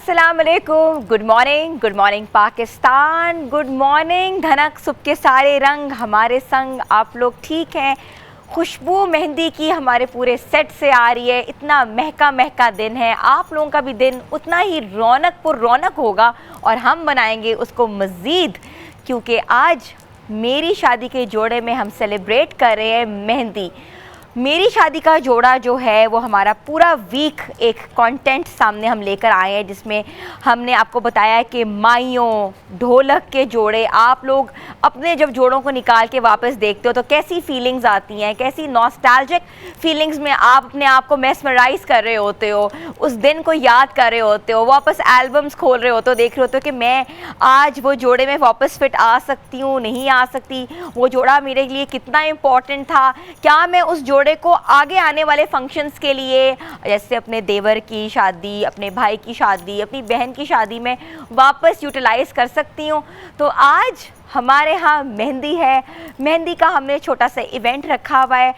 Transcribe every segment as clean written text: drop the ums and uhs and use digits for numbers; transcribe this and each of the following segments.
अस्सलाम वालेकुम, good morning Pakistan, good morning धनक सुबह के सारे रंग हमारे संग। आप लोग ठीक हैं? खुशबू मेहंदी की हमारे पूरे सेट से आ रही है। इतना महका महका दिन है, आप लोगों का भी दिन उतना ही रौनक पुर रौनक होगा और हम बनाएंगे उसको मज़ीद, क्योंकि आज मेरी शादी के जोड़े में हम सेलिब्रेट कर रहे हैं मेहंदी। मेरी शादी का जोड़ा जो है वो हमारा पूरा वीक एक कंटेंट सामने हम लेकर आए हैं, जिसमें हमने आपको बताया है कि माइयों ढोलक के जोड़े, आप लोग अपने जब जोड़ों को निकाल के वापस देखते हो तो कैसी फीलिंग्स आती हैं, कैसी नॉस्टैल्जिक फीलिंग्स में आप अपने आप को मेस्मराइज कर रहे होते हो, उस दिन को याद कर रहे होते हो, वापस एल्बम्स खोल रहे होते हो, देख रहे होते हो कि मैं आज वो जोड़े में वापस फिट आ सकती हूँ, नहीं आ सकती, वो जोड़ा मेरे लिए कितना इम्पॉर्टेंट था, क्या मैं उस जोड़े को आगे आने वाले फंक्शंस के लिए, जैसे अपने देवर की शादी, अपने भाई की शादी, अपनी बहन की शादी में वापस यूटिलाइज कर सकती हूँ। तो आज हमारे यहाँ मेहंदी है, मेहंदी का हमने छोटा सा इवेंट रखा हुआ है।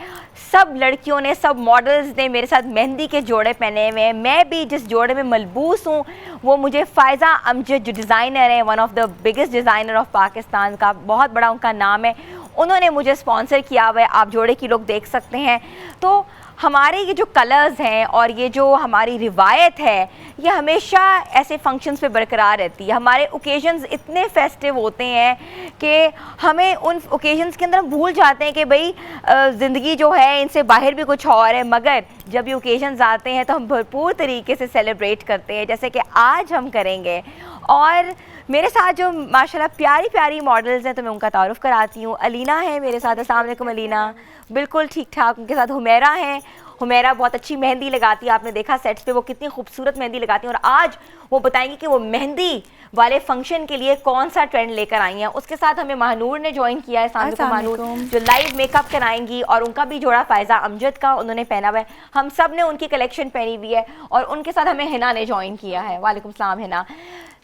सब लड़कियों ने, सब मॉडल्स ने मेरे साथ मेहंदी के जोड़े पहने हुए हैं। मैं भी जिस जोड़े में मलबूस हूँ वो मुझे फ़ायज़ा अमजद, जो डिज़ाइनर है, one of the biggest designer of Pakistan का, बहुत बड़ा उनका नाम है, उन्होंने मुझे स्पॉन्सर किया हुआ है। आप जोड़े की लोग देख सकते हैं। तो हमारे ये जो कलर्स हैं और ये जो हमारी रिवायत है, ये हमेशा ऐसे फंक्शंस पे बरकरार रहती है। हमारे ओकेजन्स इतने फेस्टिव होते हैं कि हमें उन ओकेजन्स के अंदर हम भूल जाते हैं कि भाई ज़िंदगी जो है इनसे बाहर भी कुछ और है, मगर जब ये ओकेजन्स आते हैं तो हम भरपूर तरीके से सेलिब्रेट करते हैं, जैसे कि आज हम करेंगे। और मेरे साथ जो माशाल्लाह प्यारी प्यारी मॉडल्स हैं, तो मैं उनका तारुफ कराती हूँ। अलीना है मेरे साथ। अस्सलाम वालेकुम अलीना। बिल्कुल ठीक ठाक। उनके साथ हुमैरा हैं। हुमैरा बहुत अच्छी मेहंदी लगाती है, आपने देखा सेट्स पे वो कितनी खूबसूरत मेहंदी लगाती हैं, और आज वो बताएंगी कि वो मेहंदी वाले फंक्शन के लिए कौन सा ट्रेंड लेकर आई हैं। उसके साथ हमें महानूर ने ज्वाइन किया है, महानूर जो लाइव मेकअप कराएंगी, और उनका भी जोड़ा फ़ायज़ा अमजद का उन्होंने पहना हुआ है। हम सब ने उनकी कलेक्शन पहनी हुई है, और उनके साथ हमें हिना ने ज्वाइन किया है। वालेकुम सलाम हिना।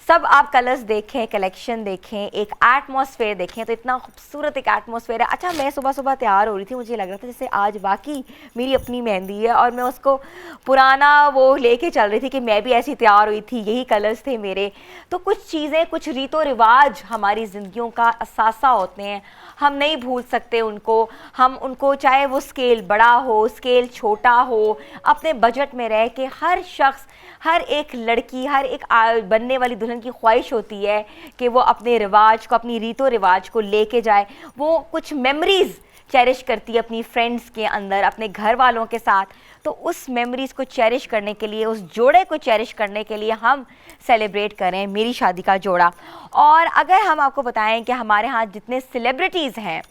सब आप कलर्स देखें, कलेक्शन देखें, एक एटमॉस्फेयर देखें, तो इतना खूबसूरत एक एटमॉस्फेयर है। अच्छा, मैं सुबह सुबह तैयार हो रही थी, मुझे लग रहा था जैसे आज वाकई मेरी अपनी मेहंदी है, और मैं उसको पुराना वो लेके चल रही थी कि मैं भी ऐसी तैयार हुई थी, यही कलर्स थे मेरे। तो कुछ चीज़ें, कुछ रीतो रिवाज हमारी ज़िंदगियों का असासा होते हैं, हम नहीं भूल सकते उनको। हम उनको, चाहे वो स्केल बड़ा हो, स्केल छोटा हो, अपने बजट में रह के, हर शख्स, हर एक लड़की, हर एक बनने वाली दुल्हन की ख्वाहिश होती है कि वो अपने रिवाज को, अपनी रीतो रिवाज को लेके जाए। वो कुछ मेमोरीज़ चेरिश करती है अपनी फ्रेंड्स के अंदर, अपने घर वालों के साथ। तो उस मेमोरीज़ को चेरिश करने के लिए, उस जोड़े को चेरिश करने के लिए हम सेलिब्रेट करें मेरी शादी का जोड़ा। और अगर हम आपको बताएं कि हमारे यहाँ जितने सेलिब्रिटीज़ हैं,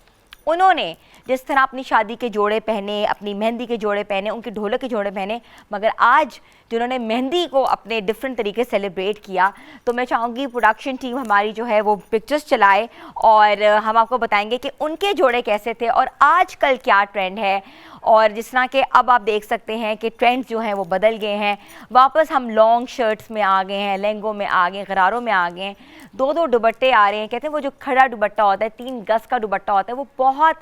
उन्होंने जिस तरह अपनी शादी के जोड़े पहने, अपनी मेहंदी के जोड़े पहने, उनके ढोलक के जोड़े पहने, मगर आज जिन्होंने मेहंदी को अपने डिफरेंट तरीके से सेलिब्रेट किया, तो मैं चाहूँगी प्रोडक्शन टीम हमारी जो है वो पिक्चर्स चलाए, और हम आपको बताएंगे कि उनके जोड़े कैसे थे और आजकल क्या ट्रेंड है। और जिस तरह के अब आप देख सकते हैं कि ट्रेंड्स जो हैं वो बदल गए हैं, वापस हम लॉन्ग शर्ट्स में आ गए हैं, लहंगों में आ गए, गरारों में आ गए हैं, दो दो दुपट्टे आ रहे हैं। कहते हैं वो जो खड़ा दुपट्टा होता है, 3 गज का दुपट्टा होता है, वो बहुत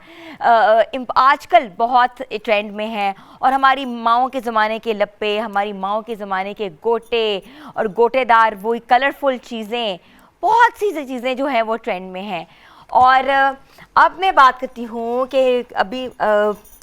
आजकल बहुत ट्रेंड में है। और हमारी माओं के ज़माने के लप्पे, हमारी माओं के ज़माने के गोटे और गोटेदार वही कलरफुल चीज़ें, बहुत सी चीज़ें जो हैं वो ट्रेंड में हैं। और अब मैं बात करती हूँ कि अभी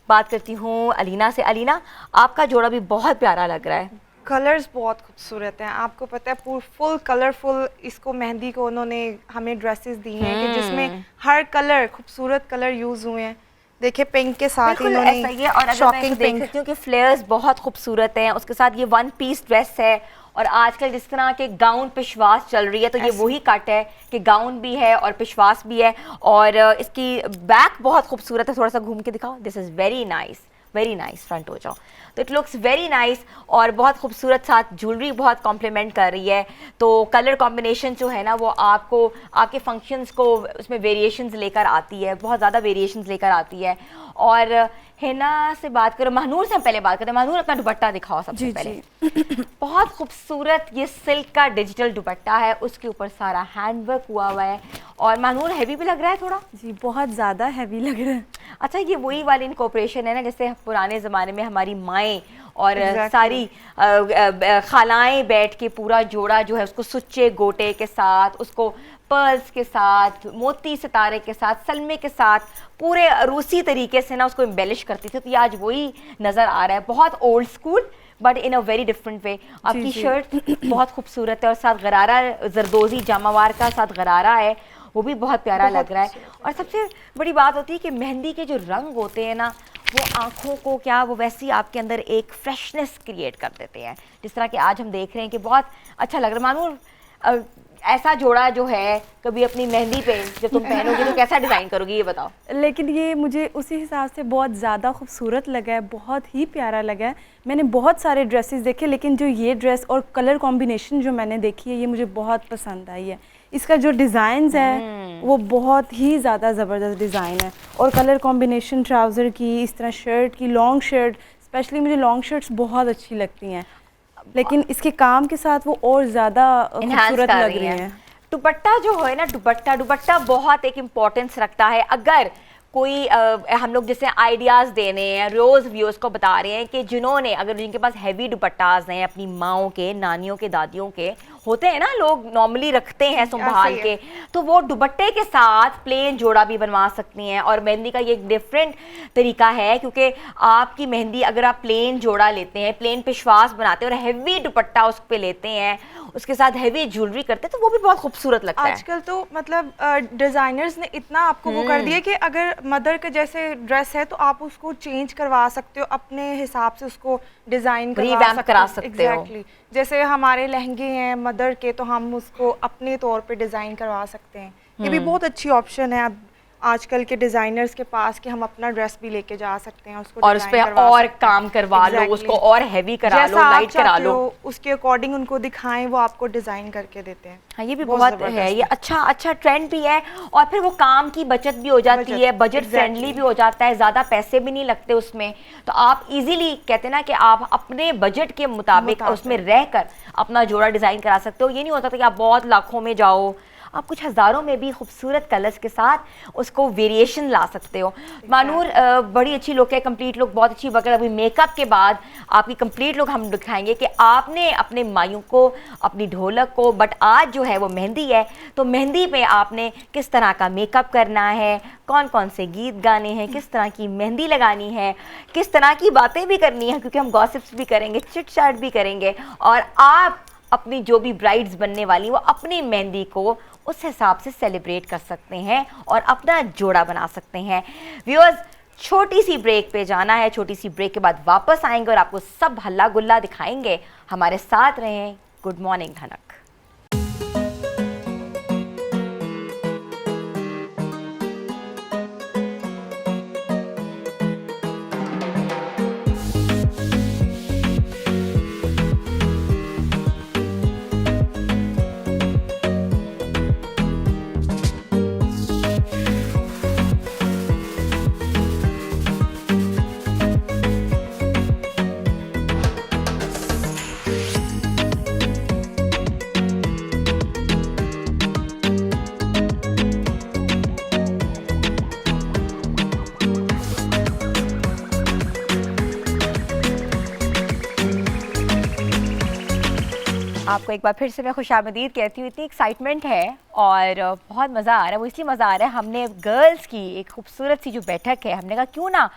बात करती हूँ अलीना से। अलीना, आपका जोड़ा भी बहुत प्यारा लग रहा है। कलर्स बहुत खूबसूरत हैं, आपको पता है, फुल कलरफुल इसको मेहंदी को उन्होंने हमें ड्रेसेस दी हैं कि जिसमें हर कलर, खूबसूरत कलर यूज हुए हैं। देखिए पिंक के साथ इन्होंने ऐसा ही है, और अगर मैं देख सकती हूँ कि फ्लेयर्स बहुत खूबसूरत हैं, उसके साथ ये 1 पीस ड्रेस है। और आजकल जिस तरह के गाउन पेशवास चल रही है, तो ये वही कट है कि गाउन भी है और पेशवास भी है, और इसकी बैक बहुत खूबसूरत है। थोड़ा सा घूम के दिखाओ। This is very nice, very nice. Front हो जाओ, तो इट लुक्स वेरी नाइस, और बहुत खूबसूरत, साथ ज्वेलरी बहुत कॉम्प्लीमेंट कर रही है। तो कलर कॉम्बिनेशन जो है ना, वो आपको आपके फंक्शंस को उसमें वेरिएशंस लेकर आती है, बहुत ज़्यादा वेरिएशंस लेकर आती है। और हिना से बात करो, महानूर से हम पहले बात करते हैं। महानूर, अपना दुपट्टा दिखाओ सबसे पहले। बहुत खूबसूरत ये सिल्क का डिजिटल दुपट्टा है, उसके ऊपर सारा हैंडवर्क हुआ हुआ है, और मानूर हैवी भी लग रहा है थोड़ा। जी बहुत ज़्यादा हैवी लग रहा है। अच्छा, ये वही वाली इनकॉर्पोरेशन है ना जैसे पुराने ज़माने में हमारी माएँ और Exactly. सारी खालाएं बैठ के पूरा जोड़ा जो है उसको सुच्चे गोटे के साथ, उसको पर्ल्स के साथ, मोती सितारे के साथ, सलमे के साथ पूरे रूसी तरीके से ना उसको एम्बेलिश करती थी। तो ये आज वही नज़र आ रहा है, बहुत old school but in a very different way. आपकी शर्ट बहुत खूबसूरत है और साथ गरारा जरदोजी जामावार का साथ गरारा है, वो भी बहुत प्यारा लग रहा है। और सबसे बड़ी बात होती है कि मेहंदी के जो रंग होते हैं ना वो आँखों को क्या वो वैसे आपके अंदर एक फ्रेशनेस क्रिएट कर देते हैं, जिस तरह कि आज हम देख रहे हैं कि बहुत अच्छा लग रहा है। मानूर ऐसा जोड़ा जो है कभी अपनी मेहंदी पे जब तुम पहनोगे तो कैसा डिज़ाइन करोगी ये बताओ। लेकिन ये मुझे उसी हिसाब से बहुत ज़्यादा खूबसूरत लगा है, बहुत ही प्यारा लगा है। मैंने बहुत सारे ड्रेसेस देखे लेकिन जो ये ड्रेस और कलर कॉम्बिनेशन जो मैंने देखी है ये मुझे बहुत पसंद आई है। इसका जो डिज़ाइंस है वो बहुत ही ज़्यादा ज़बरदस्त डिज़ाइन है और कलर कॉम्बिनेशन ट्राउज़र की, इस तरह शर्ट की, लॉन्ग शर्ट स्पेशली मुझे लॉन्ग शर्ट्स बहुत अच्छी लगती हैं, लेकिन इसके काम के साथ वो और ज़्यादा खूबसूरत लग रही हैं। दुपट्टा जो है ना, दुपट्टा बहुत एक इम्पोर्टेंस रखता है। अगर कोई हम लोग जैसे आइडियाज़ देने हैं, रोज़ व्यूअर्स को बता रहे हैं कि जिन्होंने अगर जिनके पास हैवी दुपट्टाज हैं अपनी माओं के, नानियों के, दादियों के होते हैं ना, लोग नॉर्मली रखते हैं संभाल के, तो वो दुपट्टे के साथ प्लेन जोड़ा भी बनवा सकती हैं। और मेहंदी का ये एक डिफरेंट तरीका है क्योंकि आपकी मेहंदी अगर आप प्लेन जोड़ा लेते हैं, प्लेन पेशवास बनाते हैं और हैवी दुपट्टा उस पर लेते हैं, उसके साथ हैवी ज्वेलरी करते हैं तो वो भी बहुत खूबसूरत लगता है। आजकल तो मतलब डिजाइनर्स ने इतना आपको वो कर दिया कि अगर मदर के जैसे ड्रेस है तो आप उसको चेंज करवा सकते हो, अपने हिसाब से उसको डिजाइन करा सकते हो। Exactly. जैसे हमारे लहंगे हैं मदर के तो हम उसको अपने तौर पे डिजाइन करवा सकते हैं। ये भी बहुत अच्छी ऑप्शन है अब आजकल के डिजाइनर्स के पास कि हम अपना ड्रेस भी लेके जा सकते हैं उसको और उस पे और काम करवा लो, उसको और हैवी करा लो, लाइट करा लो, उसके अकॉर्डिंग उनको दिखाएं, वो आपको डिजाइन करके देते हैं। हाँ, ये भी बहुत है, ये अच्छा ट्रेंड भी है और फिर वो काम की बचत भी हो जाती है, बजट फ्रेंडली भी हो जाता है, ज़्यादा पैसे भी नहीं लगते उसमें। तो आप इजीली कहते हैं ना कि आप अपने बजट के मुताबिक उसमें रहकर अपना जोड़ा डिज़ाइन करा सकते हो। ये नहीं होता था कि आप बहुत लाखों में जाओ, आप कुछ हज़ारों में भी खूबसूरत कलर्स के साथ उसको वेरिएशन ला सकते हो। मानूर बड़ी अच्छी लुक है, कंप्लीट लुक बहुत अच्छी। बगैर अभी मेकअप के बाद आपकी कंप्लीट लुक हम दिखाएंगे कि आपने अपने मायूं को, अपनी ढोलक को, बट आज जो है वो मेहंदी है तो मेहंदी पे आपने किस तरह का मेकअप करना है, कौन कौन से गीत गाने हैं, किस तरह की मेहंदी लगानी है, किस तरह की बातें भी करनी है क्योंकि हम गॉसिप्स भी करेंगे, चिट चैट भी करेंगे और आप अपनी जो भी ब्राइड्स बनने वाली वो अपनी मेहंदी को उस हिसाब से सेलिब्रेट कर सकते हैं और अपना जोड़ा बना सकते हैं। व्यूअर्स, छोटी सी ब्रेक पे जाना है, छोटी सी ब्रेक के बाद वापस आएंगे और आपको सब हल्ला गुल्ला दिखाएंगे। हमारे साथ रहें। गुड मॉर्निंग धनक। आपको एक बार फिर से मैं खुशामदीद कहती हूँ। इतनी एक्साइटमेंट है और बहुत मज़ा आ रहा है। वो इसलिए मज़ा आ रहा है, हमने गर्ल्स की एक खूबसूरत सी जो बैठक है, हमने कहा क्यों ना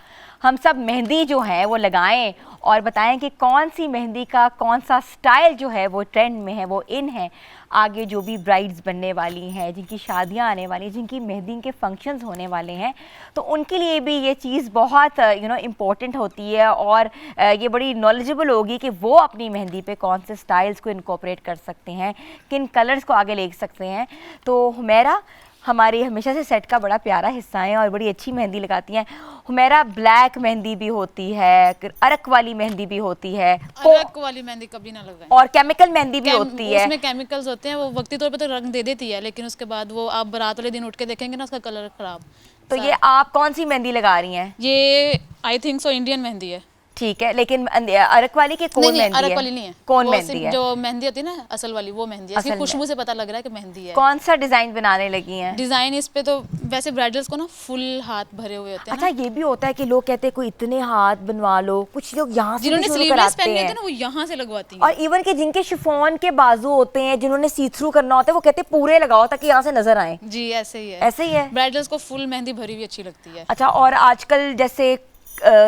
हम सब मेहंदी जो है वो लगाएं और बताएं कि कौन सी मेहंदी का कौन सा स्टाइल जो है वो ट्रेंड में है, वो इन है। आगे जो भी ब्राइड्स बनने वाली हैं, जिनकी शादियां आने वाली हैं, जिनकी मेहंदी के फंक्शंस होने वाले हैं, तो उनके लिए भी ये चीज़ बहुत इम्पोर्टेंट होती है और ये बड़ी नॉलेजेबल होगी कि वो अपनी मेहंदी पे कौन से स्टाइल्स को इनकॉर्पोरेट कर सकते हैं, किन कलर्स को आगे ले सकते हैं। तो हुमैरा हमारी हमेशा से सेट का बड़ा प्यारा हिस्सा है और बड़ी अच्छी मेहंदी लगाती हैं। हुमैरा ब्लैक मेहंदी भी होती है, अरक वाली मेहंदी भी होती है, अरक वाली मेहंदी कभी ना लगाएं, और केमिकल मेहंदी भी होती है। उसमें केमिकल्स होते हैं, वो वक्ती तौर पे तो रंग दे देती है लेकिन उसके बाद वो आप बारात वाले दिन उठ के देखेंगे ना उसका कलर खराब। तो ये आप कौन सी मेहंदी लगा रही हैं? ये I think so Indian mehndi है। ठीक है, लेकिन अरक वाली के कौन नहीं मेहंदी अरक है? वाली नहीं है, कौन वो मेहंदी सिर्फ है? जो मेहंदी होती है ना असल वाली, वो मेहंदी है। इसकी असल में। खुशबू से पता लग रहा है कि मेहंदी है। कौन सा डिजाइन बनाने लगी हैं? डिजाइन इस पे तो वैसे ब्राइडल्स को ना फुल हाथ भरे हुए होते हैं अच्छा, ना। ये भी होता है कि लोग कहते हैं कोई इतने हाथ बनवा लो, कुछ लोग यहाँ से भी जिन्होंने शुरू स्लीवलेस कराते पहने होते हैं हैं ना, वो यहाँ से लगवाती हैं। और इवन के जिनके शिफॉन के बाजू होते हैं, जिन्होंने सी थ्रू करना होता है, वो कहते हैं पूरे लगाओ ताकि यहाँ से नजर आए। जी ऐसे ही है, ऐसे ही है। ब्राइडल्स को फुल मेहंदी भरी हुई अच्छी लगती है। अच्छा, और आजकल जैसे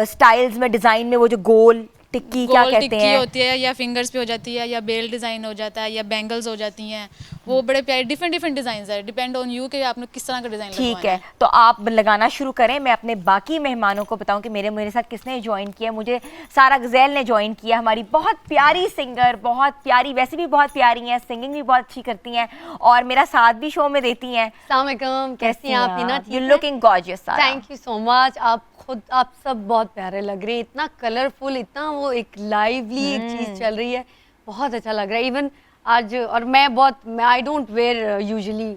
स्टाइल्स में डिजाइन में वो जो गोल टिक्की क्या गोल कहते टिक्की हैं, होती है या फिंगर्स पे हो जाती है या बेल डिजाइन हो जाता है या बैंगल्स हो जाती हैं, वो बड़े प्यारे डिफरेंट डिफरेंट डिजाइन है, डिपेंड ऑन यू कि आपने किस तरह का डिजाइन लगवाना ठीक है। तो आप लगाना शुरू करें, मैं अपने बाकी मेहमानों को बताऊं कि मेरे साथ किसने ज्वाइन किया। मुझे सारा गज़ैल ने ज्वाइन किया, हमारी बहुत प्यारी सिंगर, बहुत प्यारी, वैसे भी बहुत प्यारी हैं, सिंगिंग भी बहुत अच्छी करती हैं और मेरा साथ भी शो में देती हैं। अस्सलाम वालेकुम, कैसी हैं आप? Neena, you looking gorgeous. Thank you so much. आप सब बहुत प्यारे लग रहे हैं, इतना कलरफुल, इतना वो एक लाइवली एक चीज़ चल रही है, बहुत अच्छा लग रहा है। इवन आज और मैं I don't wear usually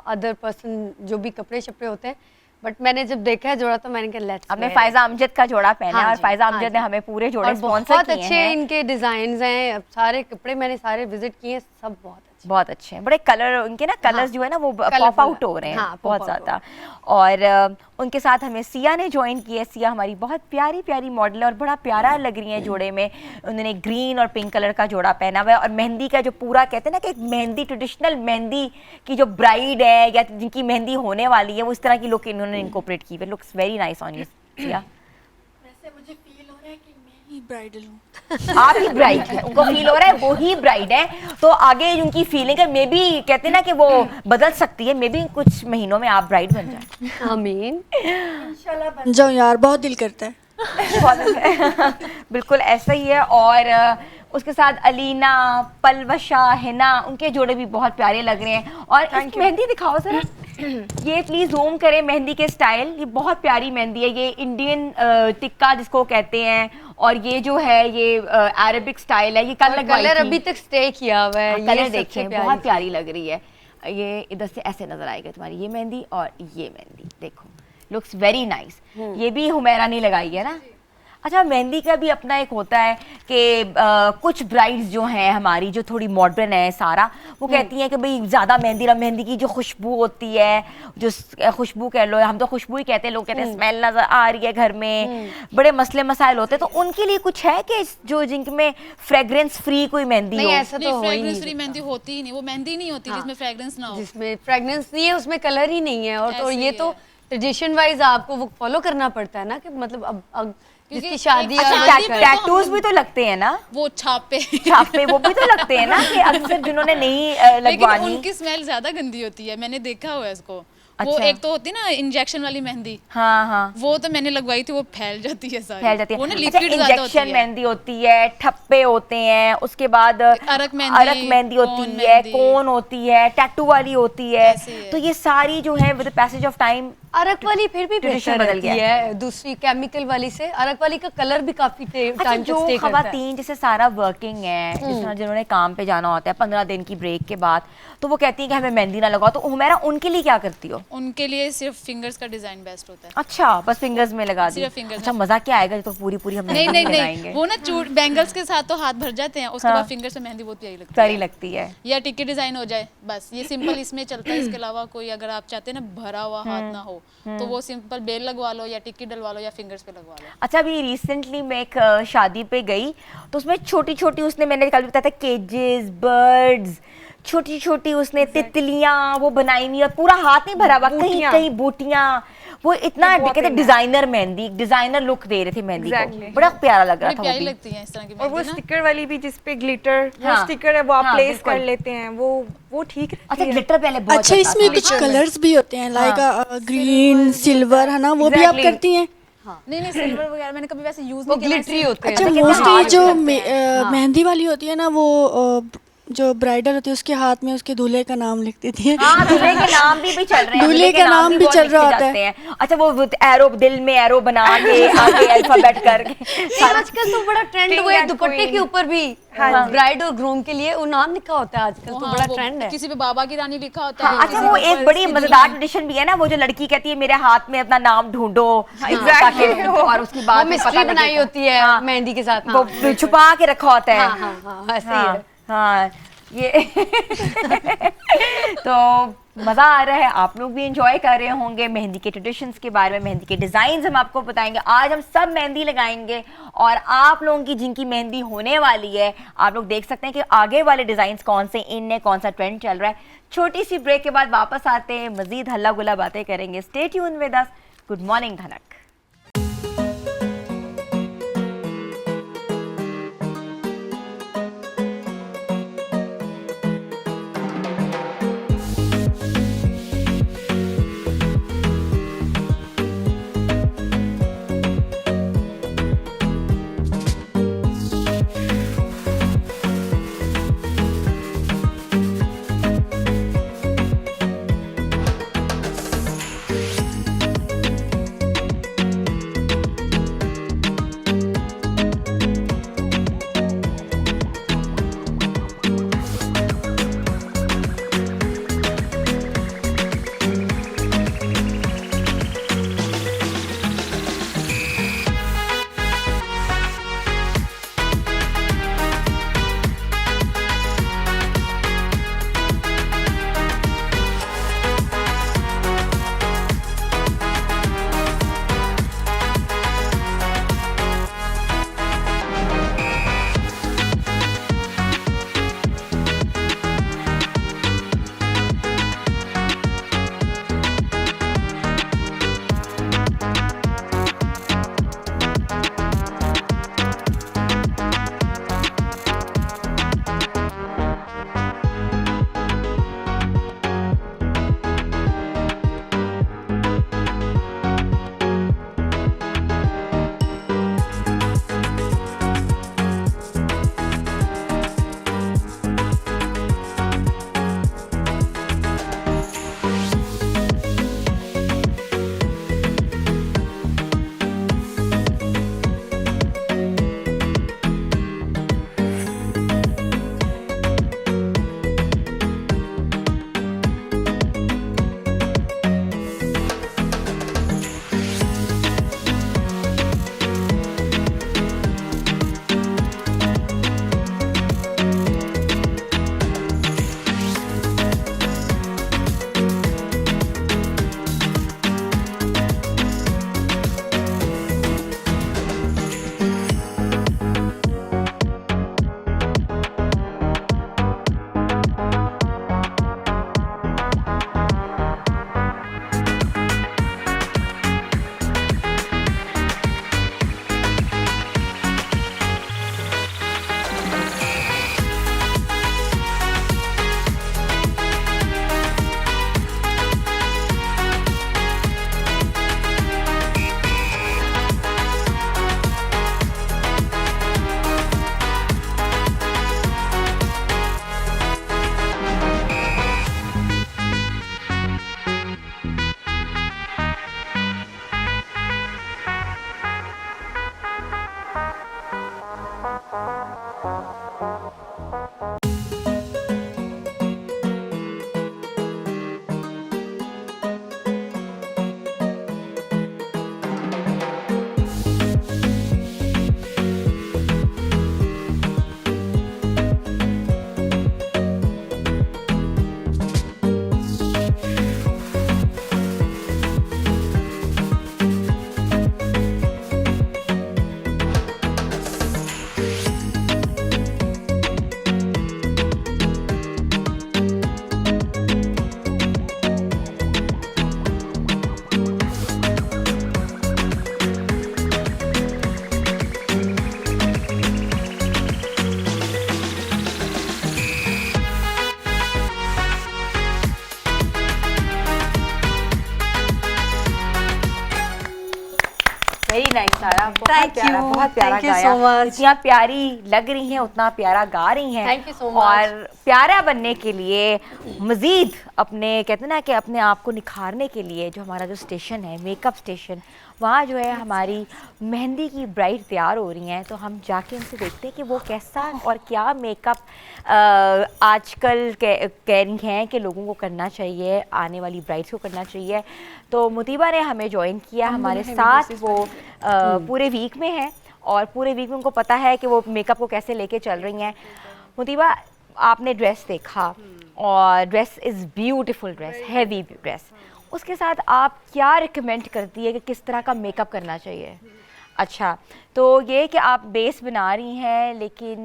other person जो भी कपड़े शपड़े होते हैं, बट मैंने जब देखा है जोड़ा तो मैंने कहा लेट्स। हमने फायजा अमजद का जोड़ा पहना है हाँ और जी, फायजा हाँ अमजद ने जी। हमें पूरे जोड़े और स्पॉन्सर बहुत किए अच्छे हैं। इनके डिजाइन हैं, अब सारे कपड़े मैंने सारे विजिट किए हैं, सब बहुत अच्छे। बहुत अच्छे हैं, बड़े कलर उनके ना, कलर्स जो है ना वो पॉप आउट हो रहे हैं बहुत ज़्यादा। और उनके साथ हमें सिया ने ज्वाइन किया है। सिया हमारी बहुत प्यारी प्यारी मॉडल है और बड़ा प्यारा लग रही है जोड़े में। उन्होंने ग्रीन और पिंक कलर का जोड़ा पहना हुआ है और मेहंदी का जो पूरा कहते हैं ना कि एक मेहंदी, ट्रेडिशनल मेहंदी की जो ब्राइड है या जिनकी मेहंदी होने वाली है, वो इस तरह की लुक इन्होंने इनकॉर्पोरेट की है। Looks very nice on you Siya. वैसे मुझे फील हो रहा है कि मैं ही ब्राइडल हूँ। आप ही ब्राइड है, उनको फील हो रहा है वो ही ब्राइड है, तो आगे उनकी फीलिंग है मे बी कहते हैं ना कि वो बदल सकती है, मे बी कुछ महीनों में आप ब्राइड बन जाए। आमीन। इंशाल्लाह बन जाऊँ यार, बहुत दिल करता है। बिल्कुल ऐसा ही है। और उसके साथ अलीना, पलवशा, हिना, उनके जोड़े भी बहुत प्यारे लग रहे हैं। और इस मेहंदी दिखाओ जरा, ये प्लीज जूम करें मेहंदी के स्टाइल। ये बहुत प्यारी मेहंदी है, ये इंडियन टिक्का जिसको कहते हैं, और ये जो है ये अरेबिक स्टाइल है। ये कलर अभी तक स्टे किया हुआ है, कलर देखिए बहुत प्यारी लग रही है। ये इधर से ऐसे नजर आएगा तुम्हारी ये मेहंदी और ये मेहंदी, देखो लुक्स वेरी नाइस। ये भी हुमैरा ने लगाई है ना। अच्छा, मेहंदी का भी अपना एक होता है कि कुछ ब्राइड्स जो हैं हमारी जो थोड़ी मॉडर्न है सारा, वो कहती हैं कि भाई ज़्यादा मेहंदी ना, मेहंदी की जो खुशबू होती है, जो खुशबू कह लो, हम तो खुशबू ही कहते हैं, लोग कहते हैं स्मेल नज़र आ रही है घर में, बड़े मसले मसाइल होते हैं। तो उनके लिए कुछ है कि जो जिनमें फ्रेग्रेंस फ्री कोई मेहंदी नहीं, हो? ऐसा तो हो ही फ्रेग्रेंस फ्री नहीं मेहंदी होती ही नहीं, वो मेहंदी नहीं होती जिसमें फ्रेग्रेंस ना हो। जिसमें फ्रेग्रेंस नहीं है, उसमें कलर ही नहीं है। और तो ऐसे ये ही तो है। ट्रेडिशन वाइज आपको वो फॉलो करना पड़ता है ना, कि मतलब अब क्योंकि जिसकी शादी एक और शादी क्या पे करे। टैटूज भी तो लगते हैं ना, वो छापे छापे वो भी तो लगते हैं ना, कि अक्सर जिन्होंने नहीं लेकिन लगवानी। उनकी स्मेल ज्यादा गंदी होती है, मैंने देखा हुआ है इसको। वो अच्छा। एक तो होती है ना इंजेक्शन वाली मेहंदी, हाँ हाँ, वो तो मैंने लगवाई थी, वो फैल जाती है सारी, फैल जाती है। वो ना अच्छा, लिक्विड ज्यादा होती इंजेक्शन है। मेहंदी होती है, ठप्पे होते हैं, उसके बाद अरक मेहंदी होती कोन है, मेहंदी। कोन होती है, टैटू वाली होती है। ऐसे ही है। तो ये सारी जो है विद पैसेज ऑफ टाइम अरक वाली फिर भी ट्रेडिशन बेहतर बदल रहती गया है दूसरी केमिकल वाली से। अरक वाली का कलर भी काफी अच्छा, टाइम जो तक स्टे करता है। खवातीन जैसे सारा वर्किंग है, जिस तरह जिन्होंने काम पे जाना होता है 15 दिन की ब्रेक के बाद, तो वो कहती है कि हमें मेहंदी ना लगाओ, तो हुमैरा उनके लिए क्या करती हो? उनके लिए सिर्फ फिंगर्स का डिजाइन बेस्ट होता है। अच्छा, बस फिंगर्स में लगा दी। सिर्फ fingers अच्छा, मजा क्या आएगा, तो पूरी पूरी हम नहीं मेहंदी नहीं लगाएंगे। नहीं, वो ना चूड़ बैंगल्स के साथ तो हाथ भर जाते हैं, उसके हाँ। बाद फिंगर से मेहंदी बहुत प्यारी लगती प्यारी है। लगती है। या टिक्की डिजाइन हो जाए, बस ये सिंपल इसमें चलता है। इसके अलावा कोई अगर आप चाहते हैं ना भरा हुआ हाथ ना हो, तो वो सिंपल बेल लगवा लो या टिक्की डलवा लो या फिंगर्स पे लगवा लो। अच्छा, अभी रिसेंटली मैं एक शादी पे गई, तो उसमें छोटी छोटी उसने, मैंने कल भी बताया था, केजेस, बर्ड्स, छोटी छोटी उसने तितलियां वो बनाई हुई, और पूरा हाथ नहीं भरा हुआ, कहीं कहीं बूटियां, वो इतना कहते डिजाइनर मेहंदी, डिजाइनर लुक दे रहे थे मेहंदी को। Exactly. बड़ा प्यारा लग रहा बड़ी था वो प्यारी भी। लगती है इस तरह की और वो मेहंदी ना। स्टिकर वाली भी जिसपे ग्लिटर वो हाँ, स्टिकर है, वो आप हाँ, प्लेस कर बिल्कुल। लेते हैं, वो ठीक रहती अच्छा, है। ग्लिटर पहले बहुत अच्छा, चलता इसमें था। कुछ कलर्स भी होते हैं, लाइक ग्रीन, सिल्वर, है ना, वो भी आप Exactly. करती हैं? नहीं नहीं, सिल्वर वगैरह मैंने कभी वैसे यूज वो नहीं किया। ग्लिटरी होते हैं। अच्छा, कितने मोस्टली hard जो लगते मेहंदी वाली होती है ना, वो जो ब्राइडल होती है उसके हाथ में उसके दूल्हे का नाम लिख देती है। हाँ, दूल्हे के नाम भी चल रहे हैं, दूल्हे के का नाम भी बहुत चल लिखे रहा होता जाते हैं। अच्छा, वो एरो, दिल में एरो बना के आगे अल्फाबेट करके नहीं, आजकल तो बड़ा ट्रेंड King हुआ है and दुपट्टे queen। के ऊपर भी ब्राइड और ग्रूम के लिए वो नाम लिखा होता है आजकल, तो हाँ, बड़ा वो ट्रेंड है। किसी पे बाबा की रानी लिखा होता है, अच्छा, वो एक बड़ी मजेदार ट्रेडिशन भी है ना, वो जो लड़की कहती है मेरे हाथ में अपना नाम ढूंढो, exactly। और उसकी बाद वो में मिस्ट्री पता बनाई लगेगा। होती है हाँ, मेहंदी के साथ। वो छुपा के रखा होता है। हाँ हाँ हाँ, ऐसे ही हाँ, है। हाँ, ये तो मज़ा आ रहा है, आप लोग भी एंजॉय कर रहे होंगे मेहंदी के ट्रेडिशंस के बारे में, मेहंदी के डिज़ाइंस हम आपको बताएंगे। आज हम सब मेहंदी लगाएंगे और आप लोगों की जिनकी मेहंदी होने वाली है, आप लोग देख सकते हैं कि आगे वाले डिज़ाइंस कौन से इन है, कौन सा ट्रेंड चल रहा है। छोटी सी ब्रेक के बाद वापस आते हैं, मज़ीद हल्ला गुल्ला बातें करेंगे। Stay tune with us. Good morning धनक। वेरी नाइस सारा, बहुत Thank प्यारा, you. बहुत प्यारा Thank you गाया। so much. जितना प्यारी लग रही हैं उतना प्यारा गा रही हैं। Thank you so much. और प्यारा बनने के लिए मज़ीद अपने कहते हैं ना कि अपने आप को निखारने के लिए जो हमारा जो स्टेशन है मेकअप स्टेशन, वहाँ जो है हमारी मेहंदी की ब्राइड तैयार हो रही हैं, तो हम जाके उनसे देखते हैं कि वो कैसा और क्या मेकअप आजकल कह रही हैं कि लोगों को करना चाहिए, आने वाली ब्राइड्स को करना चाहिए। तो मुतीबा ने हमें ज्वाइन किया हमारे साथ, वो पूरे वीक में है और पूरे वीक में उनको पता है कि वो मेकअप को कैसे लेके चल रही हैं। मुतीबा, आपने ड्रेस देखा और dress is beautiful dress, heavy dress, उसके साथ आप क्या रिकमेंड करती है कि किस तरह का मेकअप करना चाहिए? अच्छा, तो ये कि आप बेस बना रही हैं, लेकिन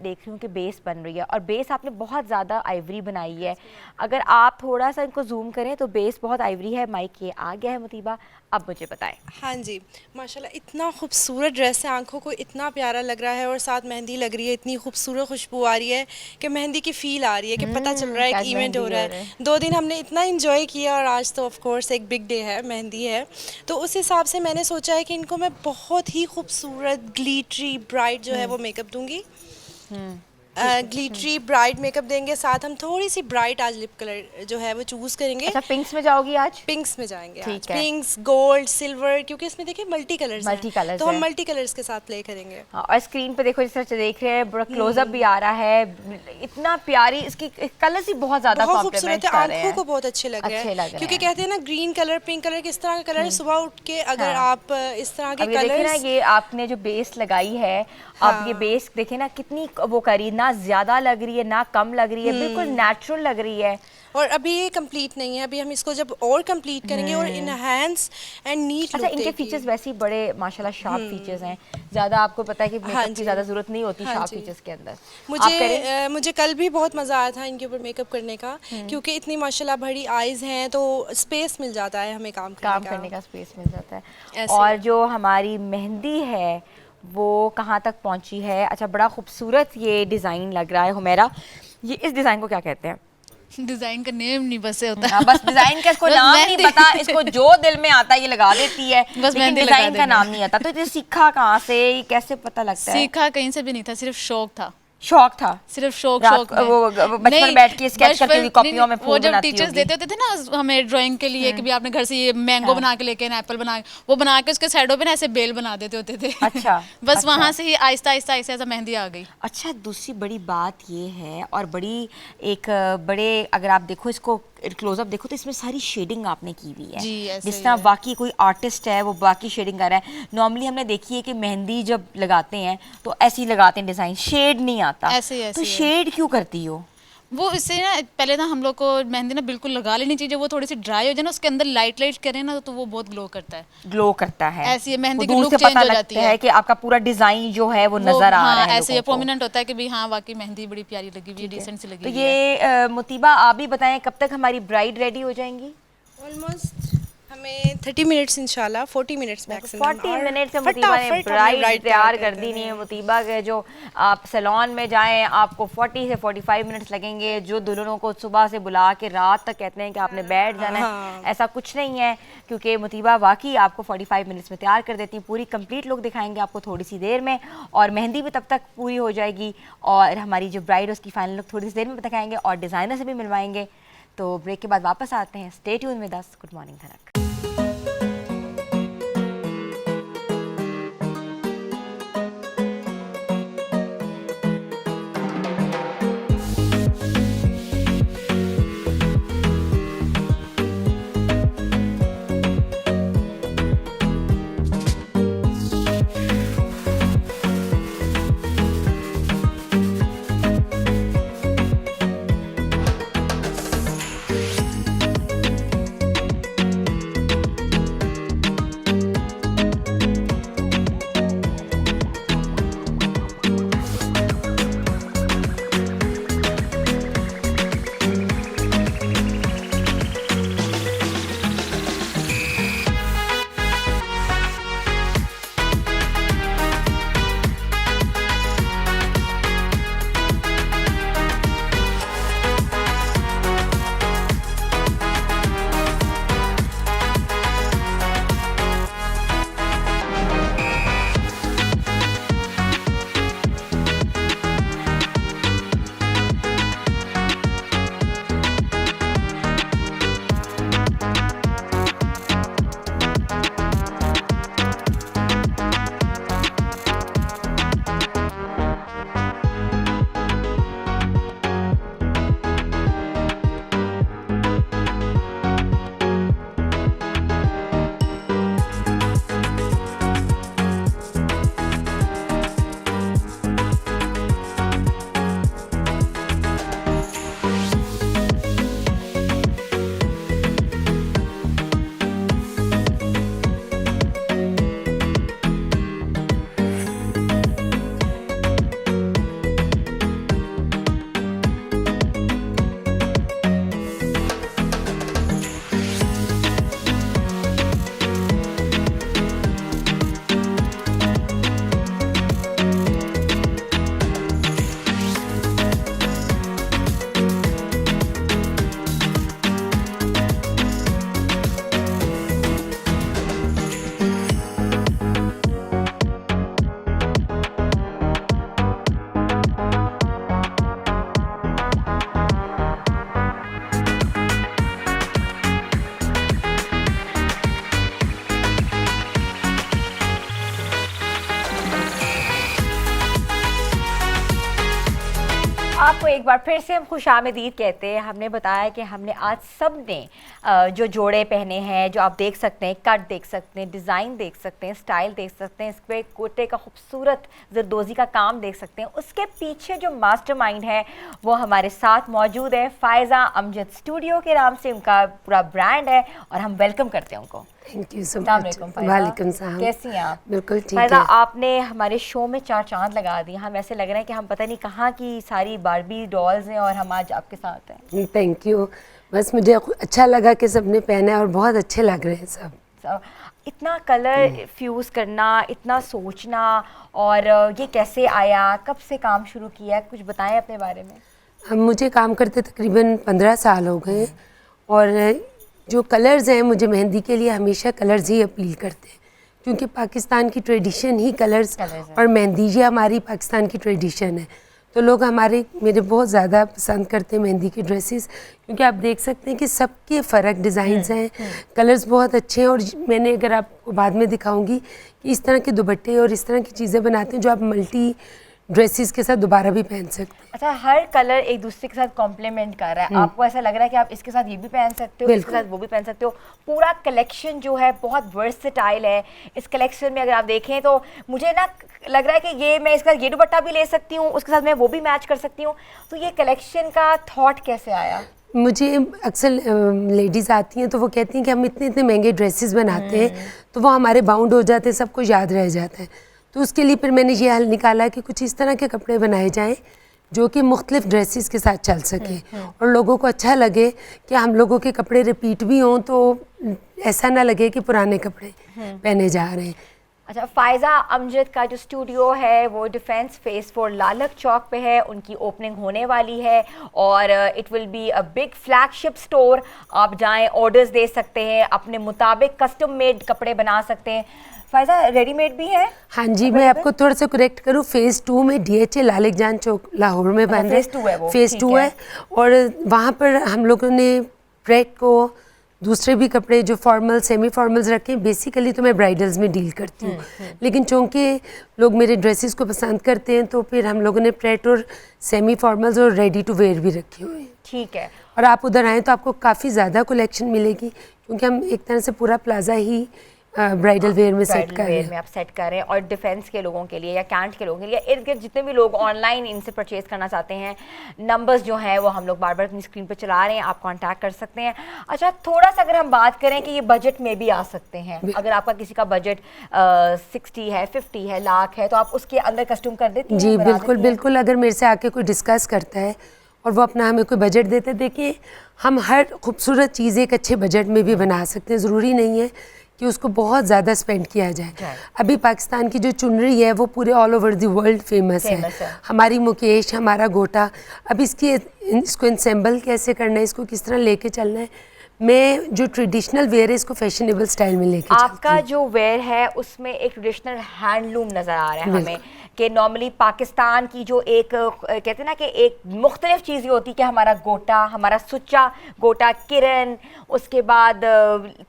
देख रही हूँ कि बेस बन रही है और बेस आपने बहुत ज़्यादा आइवरी बनाई है। अगर आप थोड़ा सा इनको जूम करें तो बेस बहुत आइवरी है। माइक ये आ गया है मुतीबा, अब मुझे बताएं। हाँ जी, माशाल्लाह इतना खूबसूरत ड्रेस है, आंखों को इतना प्यारा लग रहा है और साथ मेहंदी लग रही है, इतनी खूबसूरत खुशबू आ रही है कि मेहंदी की फील आ रही है कि पता चल रहा है आज एक इवेंट मेहंदी हो रहा हो रहा है। 2 दिन हमने इतना इंजॉय किया और आज तो ऑफ कोर्स एक बिग डे है, मेहंदी है। तो उस हिसाब से मैंने सोचा है कि इनको मैं बहुत ही खूबसूरत ग्लिटरी ब्राइट जो है वो मेकअप दूंगी। ग्लिटरी ब्राइट मेकअप देंगे, साथ हम थोड़ी सी ब्राइट आज लिप कलर जो है वो चूज करेंगे। अच्छा, पिंक्स में जाओगी आज? पिंक्स में जाएंगे आज, ठीक है। पिंक्स, गोल्ड, सिल्वर, क्योंकि इसमें देखिए मल्टी कलर्स Multi-colours तो हम हैं। मल्टी कलर्स के साथ प्ले करेंगे। हाँ, और स्क्रीन पे देखो जिस तरह से देख रहे हैं, बड़ा क्लोजअप भी आ रहा है, इतना प्यारी, इसकी कलर्स ही बहुत ज़्यादा बहुत कॉम्प्लीमेंट खूबसूरत है, कर रहे आंखों हैं। को बहुत अच्छे लग रहे अच्छे लग हैं रहे क्योंकि हैं। कहते हैं ना ग्रीन कलर, पिंक कलर, किस तरह का कलर सुबह उठ के अगर हाँ। आप इस तरह के अब ये देखिए ना, कलर्स ये आपने जो बेस लगाई है, अब ये बेस देखिए ना कितनी वो करी, ना ज़्यादा लग रही है ना कम लग रही है, बिल्कुल नेचुरल लग रही है। और अभी ये कंप्लीट नहीं है, अभी हम इसको जब और कंप्लीट करेंगे और इनहैंस एंड नीट अच्छा, इनके फीचर्स वैसे ही बड़े माशाल्लाह शार्प फीचर्स हैं, ज़्यादा आपको पता है कि मेकअप की जी। ज़्यादा ज़रूरत नहीं होती हाँ शार्प जी। फीचर्स के अंदर। आप करें? मुझे कल भी बहुत मज़ा आया था इनके ऊपर मेकअप करने का, क्योंकि इतनी माशाल्लाह बड़ी आईज हैं तो स्पेस मिल जाता है हमें काम करने का स्पेस मिल जाता है। ऐसे। और जो हमारी मेहंदी है वो कहाँ तक पहुँची है? अच्छा, बड़ा खूबसूरत ये डिज़ाइन लग रहा है हुमैरा, ये इस डिज़ाइन को क्या कहते हैं? डिजाइन का नेम नहीं बस से होता हाँ, बस डिजाइन का इसको बस नाम नहीं मेहंदी। पता, इसको जो दिल में आता है ये लगा देती है, बस लेकिन मेहंदी लगा डिजाइन का देंगे। नाम नहीं आता। तो ये सीखा कहाँ से, ये कैसे पता लगता है? सीखा कहीं से भी नहीं था, सिर्फ शौक था, शौक था? सिर्फ शौक रात शौक को वो में। बचपन नहीं, बैठ के स्केच करती बचपन- हुई कॉपियों में वो फूल जब बनाती टीचर्स होगी। देते होते थे ना हमें ड्राइंग के लिए कि भी आपने घर से ये मैंगो बना के लेके एप्पल बना के, वो बना के उसके साइडों पे ना ऐसे बेल बना देते होते थे। अच्छा, बस अच्छा। वहां से ही आहिस्ता आहिस्ता आहिस्ता ऐसा मेहंदी आ गई। अच्छा, दूसरी बड़ी बात ये है और बड़ी एक बड़े, अगर आप देखो इसको क्लोजअप देखो तो इसमें सारी शेडिंग आपने की हुई है, जी, ऐसे जिस ही तरह है। बाकी कोई आर्टिस्ट है वो बाकी शेडिंग कर रहा है। नॉर्मली हमने देखी है कि मेहंदी जब लगाते हैं तो ऐसे ही लगाते हैं, डिजाइन शेड नहीं आता। ऐसे ही, ऐसे तो ही है। शेड क्यों करती हो? वो इससे ना पहले ना हम लोग को मेहंदी ना बिल्कुल लगा लेनी चाहिए, वो थोड़ी सी ड्राई हो जाए ना, उसके अंदर लाइट लाइट करें ना तो वो बहुत ग्लो करता है। ग्लो करता है, ऐसी है, मेहंदी वो की दूर look से change पता हो लगता जाती है। कि आपका पूरा डिजाइन जो है वो नजर आ रहा है ऐसे ये लोगों को। प्रोमिनेंट होता है कि भाई हाँ वाकई मेहंदी बड़ी प्यारी लगी हुई है, डिसेंट सी लगी तो हुई है। ये मुतीबा, आप भी बताएं कब तक हमारी ब्राइड रेडी हो जाएंगी? ऑलमोस्ट हमें 30 मिनट्स इंशाल्लाह, 40 मिनट्स मैक्सिमम। 40 मिनट से मुतीबा ने ब्राइड तैयार कर दी नहीं है। मुतीबा के जो आप सैलून में जाएं आपको 40 से 45 मिनट्स लगेंगे, जो दुल्हनों को सुबह से बुला के रात तक कहते हैं कि आपने बैठ जाना है, ऐसा कुछ नहीं है, क्योंकि मुतीबा वाकई आपको 45 मिनट्स में तैयार कर देती हैं। पूरी कंप्लीट लुक दिखाएंगे आपको थोड़ी सी देर में, और मेहंदी भी तब तक पूरी हो जाएगी, और हमारी जो ब्राइड उसकी फाइनल लुक थोड़ी सी देर में दिखाएंगे और डिज़ाइनर से भी मिलवाएंगे। तो ब्रेक के बाद वापस आते हैं। Stay tune with us. Good morning धनक। आपको एक बार फिर से हम खुशामदीद कहते हैं। हमने बताया कि हमने आज सब ने जो जोड़े पहने हैं, जो आप देख सकते हैं, कट देख सकते हैं, डिज़ाइन देख सकते हैं, स्टाइल देख सकते हैं, इस पर कोटे का खूबसूरत जरदोजी का काम देख सकते हैं। उसके पीछे जो मास्टरमाइंड है वो हमारे साथ मौजूद है। फ़ायज़ा अमजद स्टूडियो के नाम से उनका पूरा ब्रांड है और हम वेलकम करते हैं उनको। थैंक यू सो अस्सलाम मच। वालेकुम फ़ायज़ा। वालेकुम सलाम। कैसी हैं आप? बिल्कुल ठीक फ़ायज़ा, है। आपने हमारे शो में 4 चांद लगा दिए। हम ऐसे लग रहे हैं कि हम पता नहीं कहाँ की सारी बारबी डॉल्स हैं और हम आज आपके साथ हैं। Thank you. बस मुझे अच्छा लगा कि सबने पहना है और बहुत अच्छे लग रहे हैं सब। इतना कलर फ्यूज़ करना, इतना सोचना, और ये कैसे आया, कब से काम शुरू किया, कुछ बताएं अपने बारे में। हम मुझे काम करते तकरीबन 15 साल हो गए हैं और जो कलर्स हैं, मुझे मेहंदी के लिए हमेशा कलर्स ही अपील करते हैं, क्योंकि पाकिस्तान की ट्रेडिशन ही कलर्स और मेहंदी, ये हमारी पाकिस्तान की ट्रेडिशन है। तो लोग मेरे बहुत ज़्यादा पसंद करते हैं मेहंदी की ड्रेसेस, क्योंकि आप देख सकते हैं कि सबके फ़र्क डिज़ाइंस हैं, कलर्स बहुत अच्छे हैं। और मैंने, अगर आपको बाद में दिखाऊंगी, कि इस तरह के दुपट्टे और इस तरह की चीज़ें बनाते हैं जो आप मल्टी ड्रेसेस के साथ दोबारा भी पहन सकते हैं। अच्छा, हर कलर एक दूसरे के साथ कॉम्प्लीमेंट कर रहा है। आपको ऐसा लग रहा है कि आप इसके साथ ये भी पहन सकते हो, इसके साथ वो भी पहन सकते हो। पूरा कलेक्शन जो है बहुत वर्सेटाइल है। इस कलेक्शन में अगर आप देखें तो मुझे ना लग रहा है कि ये मैं इसका ये दुपट्टा भी ले सकती हूँ, उसके साथ मैं वो भी मैच कर सकती हूँ। तो ये कलेक्शन का थॉट कैसे आया? मुझे अक्सर लेडीज़ आती हैं तो वो कहती हैं कि हम इतने इतने महंगे ड्रेसेस बनाते हैं तो वो हमारे बाउंड हो जाते हैं, सबको याद रह जाता है। तो उसके लिए फिर मैंने ये हल निकाला कि कुछ इस तरह के कपड़े बनाए जाएं जो कि मुख्तलिफ ड्रेसेस के साथ चल सके और लोगों को अच्छा लगे कि हम लोगों के कपड़े रिपीट भी हों, तो ऐसा ना लगे कि पुराने कपड़े पहने जा रहे हैं। अच्छा, फ़ायज़ा अमजद का जो स्टूडियो है वो डिफेंस फेस 4 लालक चौक पे है। उनकी ओपनिंग होने वाली है और it will be a big flagship store. आप जाएं, ऑर्डर्स दे सकते हैं, अपने मुताबिक कस्टम मेड कपड़े बना सकते हैं। फ़ायज़ा, रेडीमेड भी है? हाँ जी, मैं आपको थोड़ा सा करेक्ट करूँ, फ़ेज़ 2 में DHA लालिक जान चौक लाहौर में बन रहा है। फ़ेज़ 2 है वो? फ़ेज़ 2 है। और वहाँ पर हम लोगों ने प्रेट को, दूसरे भी कपड़े जो फॉर्मल सेमी फॉर्मल्स रखे। बेसिकली तो मैं ब्राइडल्स में डील करती हूँ, लेकिन चूँकि लोग मेरे ड्रेसेस को पसंद करते हैं तो फिर हम लोगों ने प्रेट और सेमी फॉर्मल्स और रेडी टू वेयर भी रखे हुए हैं। ठीक है। और आप उधर आएँ तो आपको काफ़ी ज़्यादा कलेक्शन मिलेगी, क्योंकि हम एक तरह से पूरा प्लाजा ही ब्राइडल वेयर में सेट कर रहे हैं। में आप सेट कर रहे हैं। और डिफेंस के लोगों के लिए या कैंट के लोगों के लिए, इर्द गिर्द जितने भी लोग ऑनलाइन इनसे परचेज करना चाहते हैं, नंबर्स जो हैं वो हम लोग बार बार अपनी स्क्रीन पर चला रहे हैं, आप कांटेक्ट कर सकते हैं। अच्छा, थोड़ा सा अगर हम बात करें कि ये बजट में भी आ सकते हैं, अगर आपका किसी का बजट 60 है, 50 है, लाख है, तो आप उसके अंदर कस्टम कर देती हैं? जी बिल्कुल बिल्कुल। अगर मेरे से आके कोई डिस्कस करता है और वो अपना हमें कोई बजट देते हैं, देखिए हम हर खूबसूरत चीज़ एक अच्छे बजट में भी बना सकते हैं। ज़रूरी नहीं है कि उसको बहुत ज़्यादा स्पेंड किया जाए। अभी पाकिस्तान की जो चुनरी है वो पूरे all over the world famous है। हमारी मुकेश, हमारा गोटा। अब इसको इंसेंबल कैसे करना है, इसको किस तरह लेके चलना है, मैं जो ट्रेडिशनल वेयर है इसको फैशनेबल स्टाइल में लेके आपका जो वेयर है उसमें एक ट्रेडिशनल हैंडलूम नज़र आ रहा है हमें, कि नॉर्मली पाकिस्तान की जो एक कहते हैं ना कि एक मुख्तलिफ चीज़ें होती है कि हमारा गोटा, हमारा सुच्चा गोटा, किरण, उसके बाद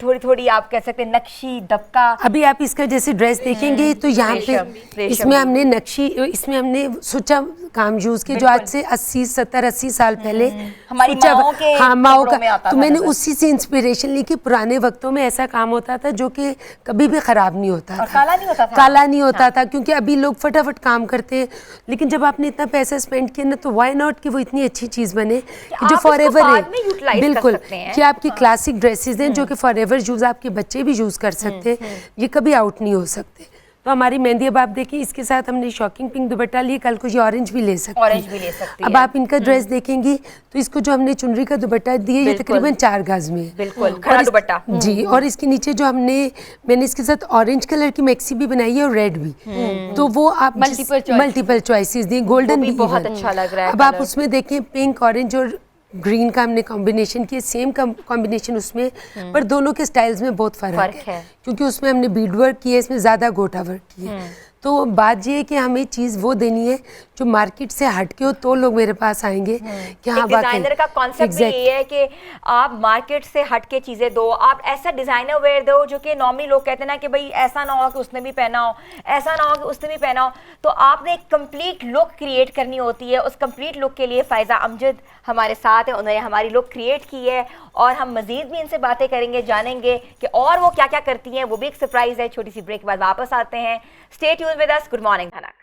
थोड़ी थोड़ी आप कह सकते हैं नक्शी, दबका। अभी आप इसका जैसे ड्रेस देखेंगे तो यहाँ पे इसमें हमने नक्शी, इसमें हमने सुच्चा काम यूज़ किया, जो आज से 80 साल पहले हमारी माओ के माओ कपड़ों में आता का। तो था मैंने उसी से इंस्पिरेशन ली कि पुराने वक्तों में ऐसा काम होता था जो कि कभी भी ख़राब नहीं होता था, काला नहीं होता था। काला नहीं होता था, क्योंकि अभी लोग फटाफट काम करते हैं, लेकिन जब आपने इतना पैसा स्पेंड किया ना, तो वाई नॉट कि वो इतनी अच्छी चीज़ बने कि जो फॉर एवर है। बिल्कुल, कि आपकी क्लासिक ड्रेसेस हैं जो कि फॉर एवर यूज़ आपके बच्चे भी यूज़ कर सकते हैं, ये कभी आउट नहीं हो सकते। तो हमारी मेहंदी, अब आप देखिए इसके साथ हमने शॉकिंग पिंक दुपट्टा लिए, कल को ये ऑरेंज भी ले सकते हैं। अब आप इनका ड्रेस देखेंगी तो इसको जो हमने चुनरी का दुपट्टा दिया, ये तकरीबन 4 गज में है। बिल्कुल खड़ा दुपट्टा जी। और इसके नीचे जो मैंने इसके साथ ऑरेंज कलर की मैक्सी भी बनाई है और रेड भी, तो वो आप मल्टीपल चॉइसेस दी, गोल्डन भी बहुत अच्छा लग रहा है। अब आप उसमें देखें पिंक, ऑरेंज और ग्रीन का हमने कॉम्बिनेशन किया, सेम कॉम्बिनेशन उसमें, पर दोनों के स्टाइल्स में बहुत फ़र्क है, क्योंकि उसमें हमने बीड वर्क किया, इसमें ज़्यादा गोटा वर्क किया। तो बात ये है कि हमें चीज़ वो देनी है जो मार्केट से हटके हो तो लोग मेरे पास आएंगे कि हाँ एक डिजाइनर का कॉन्सेप्ट भी ये है कि आप मार्केट से हटके चीजें दो, आप ऐसा डिजाइनर वेयर दो जो कि नॉर्मली लोग कहते हैं ना कि भाई ऐसा ना हो कि उसने भी पहना हो, ऐसा ना हो कि उसने भी पहना हो। तो आपने एक कंप्लीट लुक क्रिएट करनी होती है। उस कंप्लीट लुक के लिए फायजा अमजद हमारे साथ है, उन्होंने हमारी लुक क्रिएट की है और हम मजीद भी इनसे बातें करेंगे, जानेंगे कि और वो क्या क्या करती हैं। वो भी एक सरप्राइज है। छोटी सी ब्रेक के बाद वापस आते हैं। Stay tuned with us. Good morning धनक।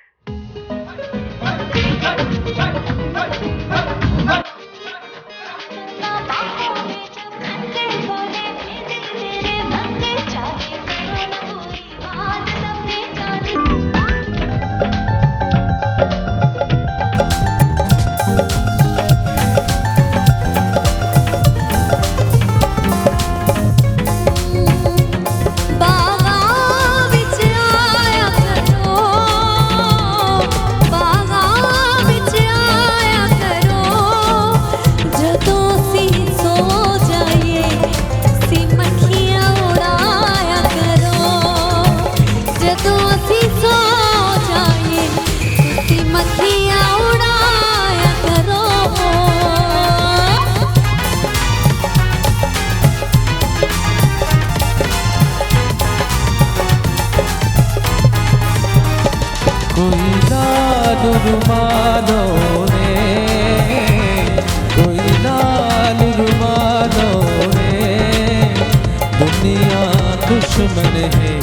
दुश्मन है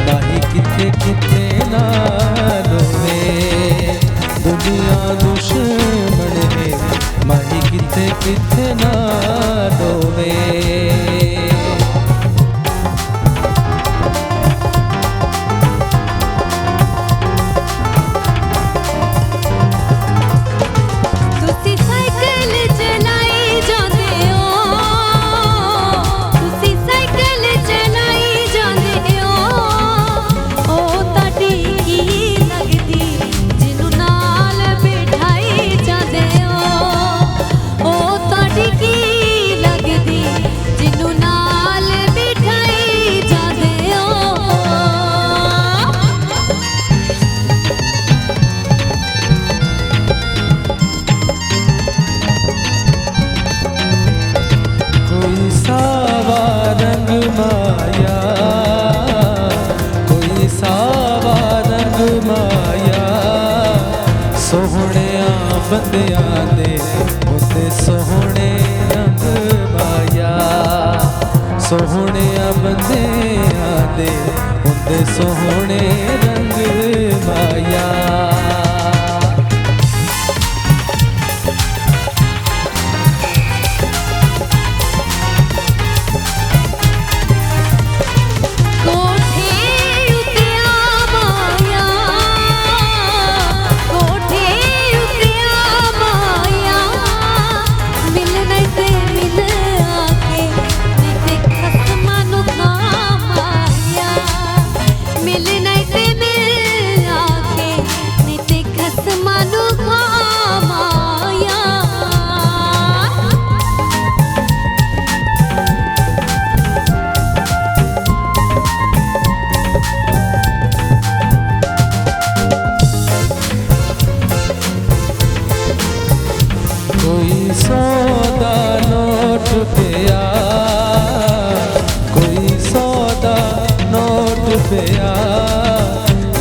नाही किथे किथे नालो में, दुनिया दुश्मन है माही किथे किथे नालो में। बंदियां दे उत्ते सोहने रंग माया, सोहने बंदियां दे उत्ते सोहने रंग माया।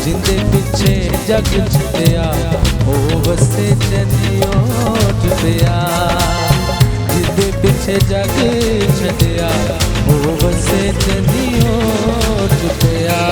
जिंदे पिछे जग छुटिया ओ वसे चंदियों छुटिया, जिंदे पिछे जग छुटिया ओ वसे चंदियों छुटिया।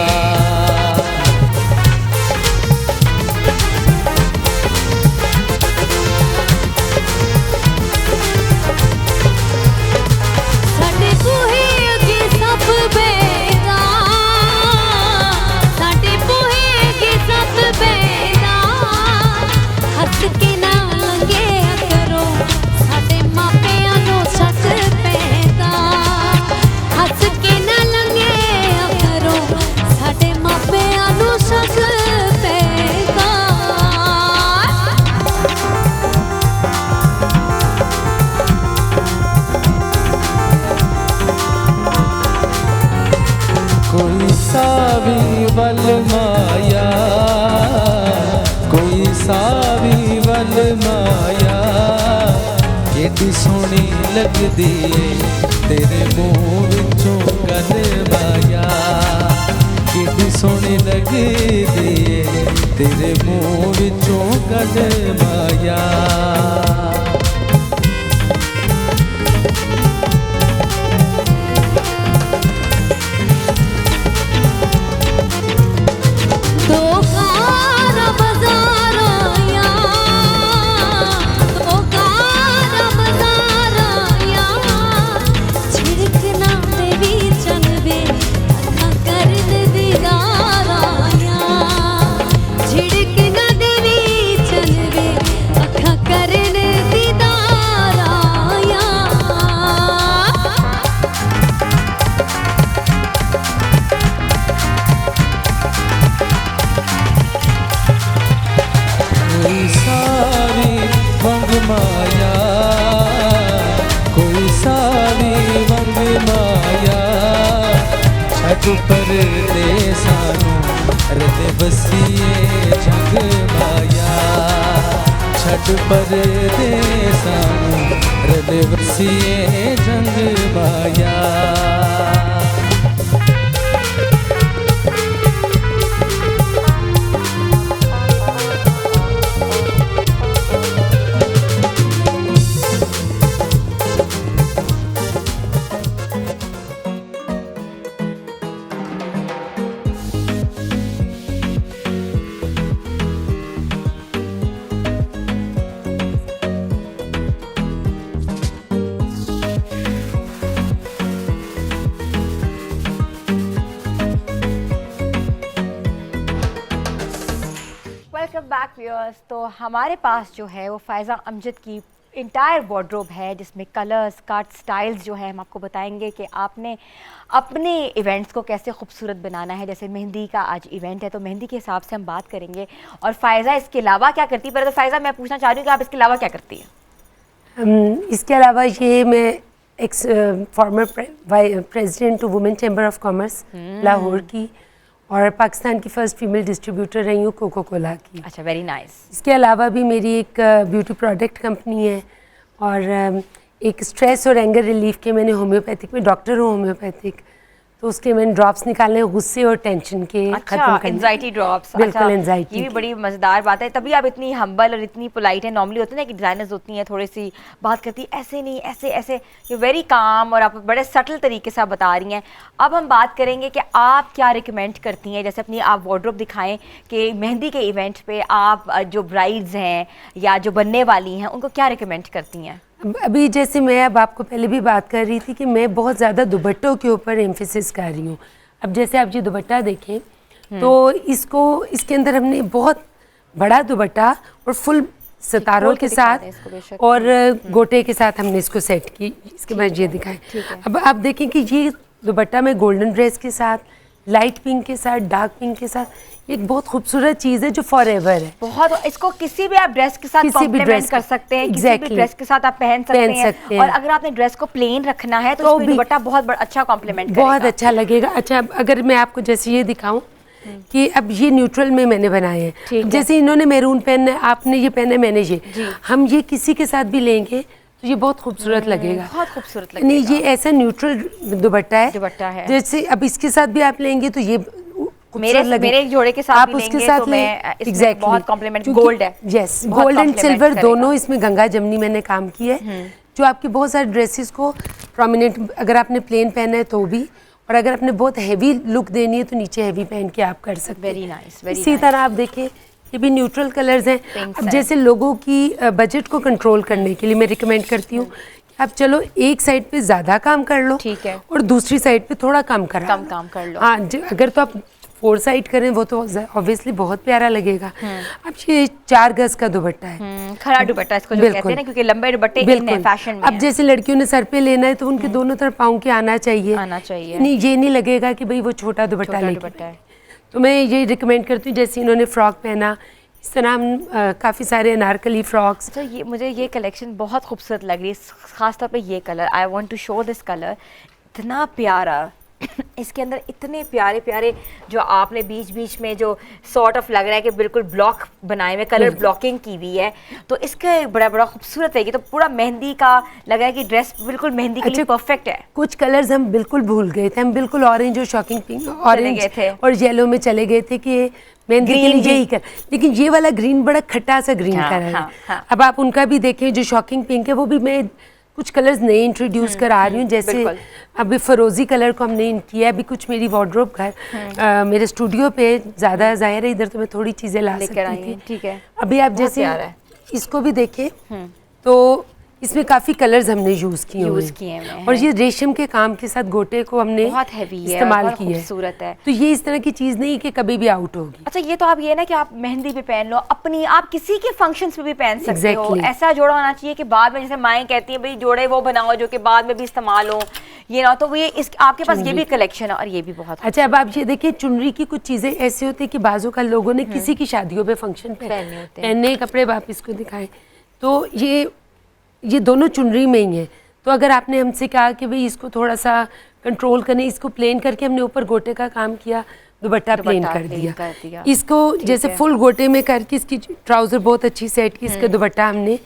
सावी वल माया, कोई सावी किड्डी सोहनी लगदी ए तेरे मूंह विचों गल माया किड्डी सोहनी लगदी ए तेरे मूंह विचों गल माया कोई सारी वंग माया कोई सारी वंग माया छट परदे सानू रते बसीए जग माया छट परदे सानू रते बसीए जग माया वेलकम बैक व्यूअर्स। तो हमारे पास जो है वो फ़ायज़ा अमजद की इंटायर वार्डरोब है जिसमें कलर्स कट स्टाइल्स जो है हम आपको बताएंगे कि आपने अपने इवेंट्स को कैसे खूबसूरत बनाना है। जैसे मेहंदी का आज इवेंट है तो मेहंदी के हिसाब से हम बात करेंगे और फ़ायज़ा इसके अलावा क्या करती है। पहले तो फ़ायज़ा मैं पूछना चाह रही हूँ कि आप इसके अलावा क्या करती हैं? इसके अलावा ये मैं एक former president women chamber of commerce Lahore की और पाकिस्तान की फ़र्स्ट फीमेल डिस्ट्रीब्यूटर रही हूँ कोको कोला की। अच्छा, वेरी नाइस। इसके अलावा भी मेरी एक ब्यूटी प्रोडक्ट कंपनी है और एक स्ट्रेस और एंगर रिलीफ के मैंने होम्योपैथिक में डॉक्टर हूँ होम्योपैथिक, तो उसके मैंने ड्रॉप्स निकालने हैं गुस्से और टेंशन के अच्छा, एंजाइटी ड्रॉप्स। बिल्कुल, एंजाइटी। ये भी बड़ी मज़ेदार बात है, तभी आप इतनी हम्बल और इतनी पोलाइट है। नॉर्मली होते हैं ना कि डिज़ाइनर्स होती हैं थोड़ी सी बात करती ऐसे नहीं ऐसे ऐसे, ये वेरी काम और आप बड़े सटल तरीके से आप बता रही हैं। अब हम बात करेंगे कि आप क्या रिकमेंड करती हैं। जैसे अपनी आप वार्डरोब दिखाएं कि मेहंदी के इवेंट पे आप जो ब्राइड्स हैं या जो बनने वाली हैं उनको क्या रिकमेंड करती हैं? अभी जैसे मैं अब आपको पहले भी बात कर रही थी कि मैं बहुत ज़्यादा दुपट्टों के ऊपर एम्फेसिस कर रही हूँ। अब जैसे आप ये दुपट्टा देखें तो इसके अंदर हमने बहुत बड़ा दुपट्टा और फुल सितारों के साथ और गोटे के साथ हमने इसको सेट की। इसके बाद ये दिखाएं। अब आप देखें कि ये दुपट्टा में गोल्डन ड्रेस के साथ, लाइट पिंक के साथ, डार्क पिंक के साथ, एक बहुत खूबसूरत चीज़ है जो फॉर एवर है। बहुत, इसको किसी भी आप ड्रेस के साथ कॉम्प्लीमेंट कर सकते हैं, किसी भी ड्रेस के साथ आप पहन सकते हैं। और अगर आपने ड्रेस को प्लेन रखना है तो इसमें दुपट्टा बहुत अच्छा कॉम्प्लीमेंट करेगा, बहुत अच्छा लगेगा। अच्छा, अगर मैं आपको जैसे ये दिखाऊं कि अब ये न्यूट्रल में मैंने बनाए हैं, जैसे इन्होंने मैरून पहनना है, आपने ये पहना है, मैंने ये, हम ये किसी के साथ भी लेंगे तो ये बहुत खूबसूरत लगेगा, बहुत खूबसूरत लगेगा। नहीं, ये ऐसा न्यूट्रल दुपट्टा है। जैसे अब इसके साथ भी आप लेंगे तो ये मेरे जोड़े के साथ आप भी उसके लेंगे साथ तो मैं इसमें बहुत कॉम्प्लीमेंट, गोल्ड है, यस, गोल्ड एंड सिल्वर दोनों इसमें गंगा जमनी मैंने काम की है, जो आपकी बहुत सारे ड्रेसेस को प्रोमिनेंट, अगर आपने प्लेन पहना है तो भी, और अगर आपने बहुत हैवी लुक देनी है तो नीचे हैवी पहन के आप कर सकते हैं। वेरी नाइस, वेरी इसी तरह आप देखें ये भी न्यूट्रल कलर्स हैं। अब जैसे लोगों की बजट को कंट्रोल करने के लिए मैं रिकमेंड करती हूँ कि आप चलो एक साइड पे ज़्यादा काम कर लो, ठीक है, और दूसरी साइड पे थोड़ा कम काम कर लो। हाँ, अगर तो आप 4 साइड करें वो तो ऑब्वियसली बहुत प्यारा लगेगा। अब ये 4 गज का दुपट्टा है, खड़ा दुपट्टा इसको जो कहते हैं ना, क्योंकि लंबे दुपट्टे इन है, फैशन में। अब जैसे लड़कियों ने सर पे लेना है तो उनके दोनों तरफ पाँव के आना चाहिए, नहीं, ये नहीं लगेगा कि भाई वो छोटा दुपट्टा है। तो मैं ये रिकमेंड करती हूँ, जैसे इन्होंने फ्रॉक पहना, इस तरह हम काफ़ी सारे अनारकली फ्रॉक्स। तो ये मुझे ये कलेक्शन बहुत खूबसूरत लग रही है, ख़ासतौर पे ये colour. I want to show this colour, इतना प्यारा इसके अंदर इतने प्यारे प्यारे जो आपने बीच बीच में जो सॉर्ट ऑफ लग रहा है कि बिल्कुल ब्लॉक बनाए हुए, कलर ब्लॉकिंग की हुई है, तो इसका बड़ा बड़ा खूबसूरत है। ये तो पूरा मेहंदी का लग रहा है कि ड्रेस बिल्कुल मेहंदी के लिए परफेक्ट है। कुछ कलर्स हम बिल्कुल भूल गए थे, हम बिल्कुल ऑरेंज और शॉकिंग पिंक, ऑरेंज थे और येलो में चले गए थे कि मेहंदी के लिए यही कर, लेकिन ये वाला ग्रीन बड़ा खट्टा सा ग्रीन कलर है। हाँ। अब आप उनका भी देखें, जो शॉकिंग पिंक है वो भी मैं कुछ कलर्स नए इंट्रोड्यूस करा रही हूँ, जैसे अभी फरोजी कलर को हमने किया है। अभी कुछ मेरी वार्डरोब घर मेरे स्टूडियो पे ज़्यादा ज़ाहिर है, इधर तो मैं थोड़ी चीज़ें ला सकती थी। ठीक है, अभी आप जैसे इसको भी देखें तो इसमें काफ़ी कलर्स हमने यूज़ किए हैं और ये रेशम के काम के साथ गोटे को हमने बहुत हैवी है, इस्तेमाल बहुत किया है। खूबसूरत है। तो ये इस तरह की चीज़ नहीं कि कभी भी आउट होगी। अच्छा, ये तो आप ये ना कि आप मेहंदी पे पहन लो, अपनी आप किसी के फंक्शंस पे भी पहन सकते हो। Exactly. ऐसा जोड़ा होना चाहिए कि बाद में, जैसे माएँ कहती हैं भाई जोड़े वो बनाओ जो कि बाद में भी इस्तेमाल हो, ये ना, तो ये इस आपके पास ये भी कलेक्शन है और ये भी बहुत अच्छा। अब आप ये देखिए, चुनरी की कुछ चीज़ें ऐसे होती है कि बाजू का लोगों ने किसी की शादियों पे फंक्शन पे पहनने कपड़े, आप इसको दिखाएं तो ये दोनों चुनरी में ही है। तो अगर आपने हमसे कहा कि भाई इसको थोड़ा सा कंट्रोल करने, इसको प्लेन करके हमने ऊपर गोटे का काम किया, दुपट्टा प्लेन कर दिया। इसको जैसे फुल गोटे में करके इसकी ट्राउज़र बहुत अच्छी सेट की, इसका दुपट्टा हमने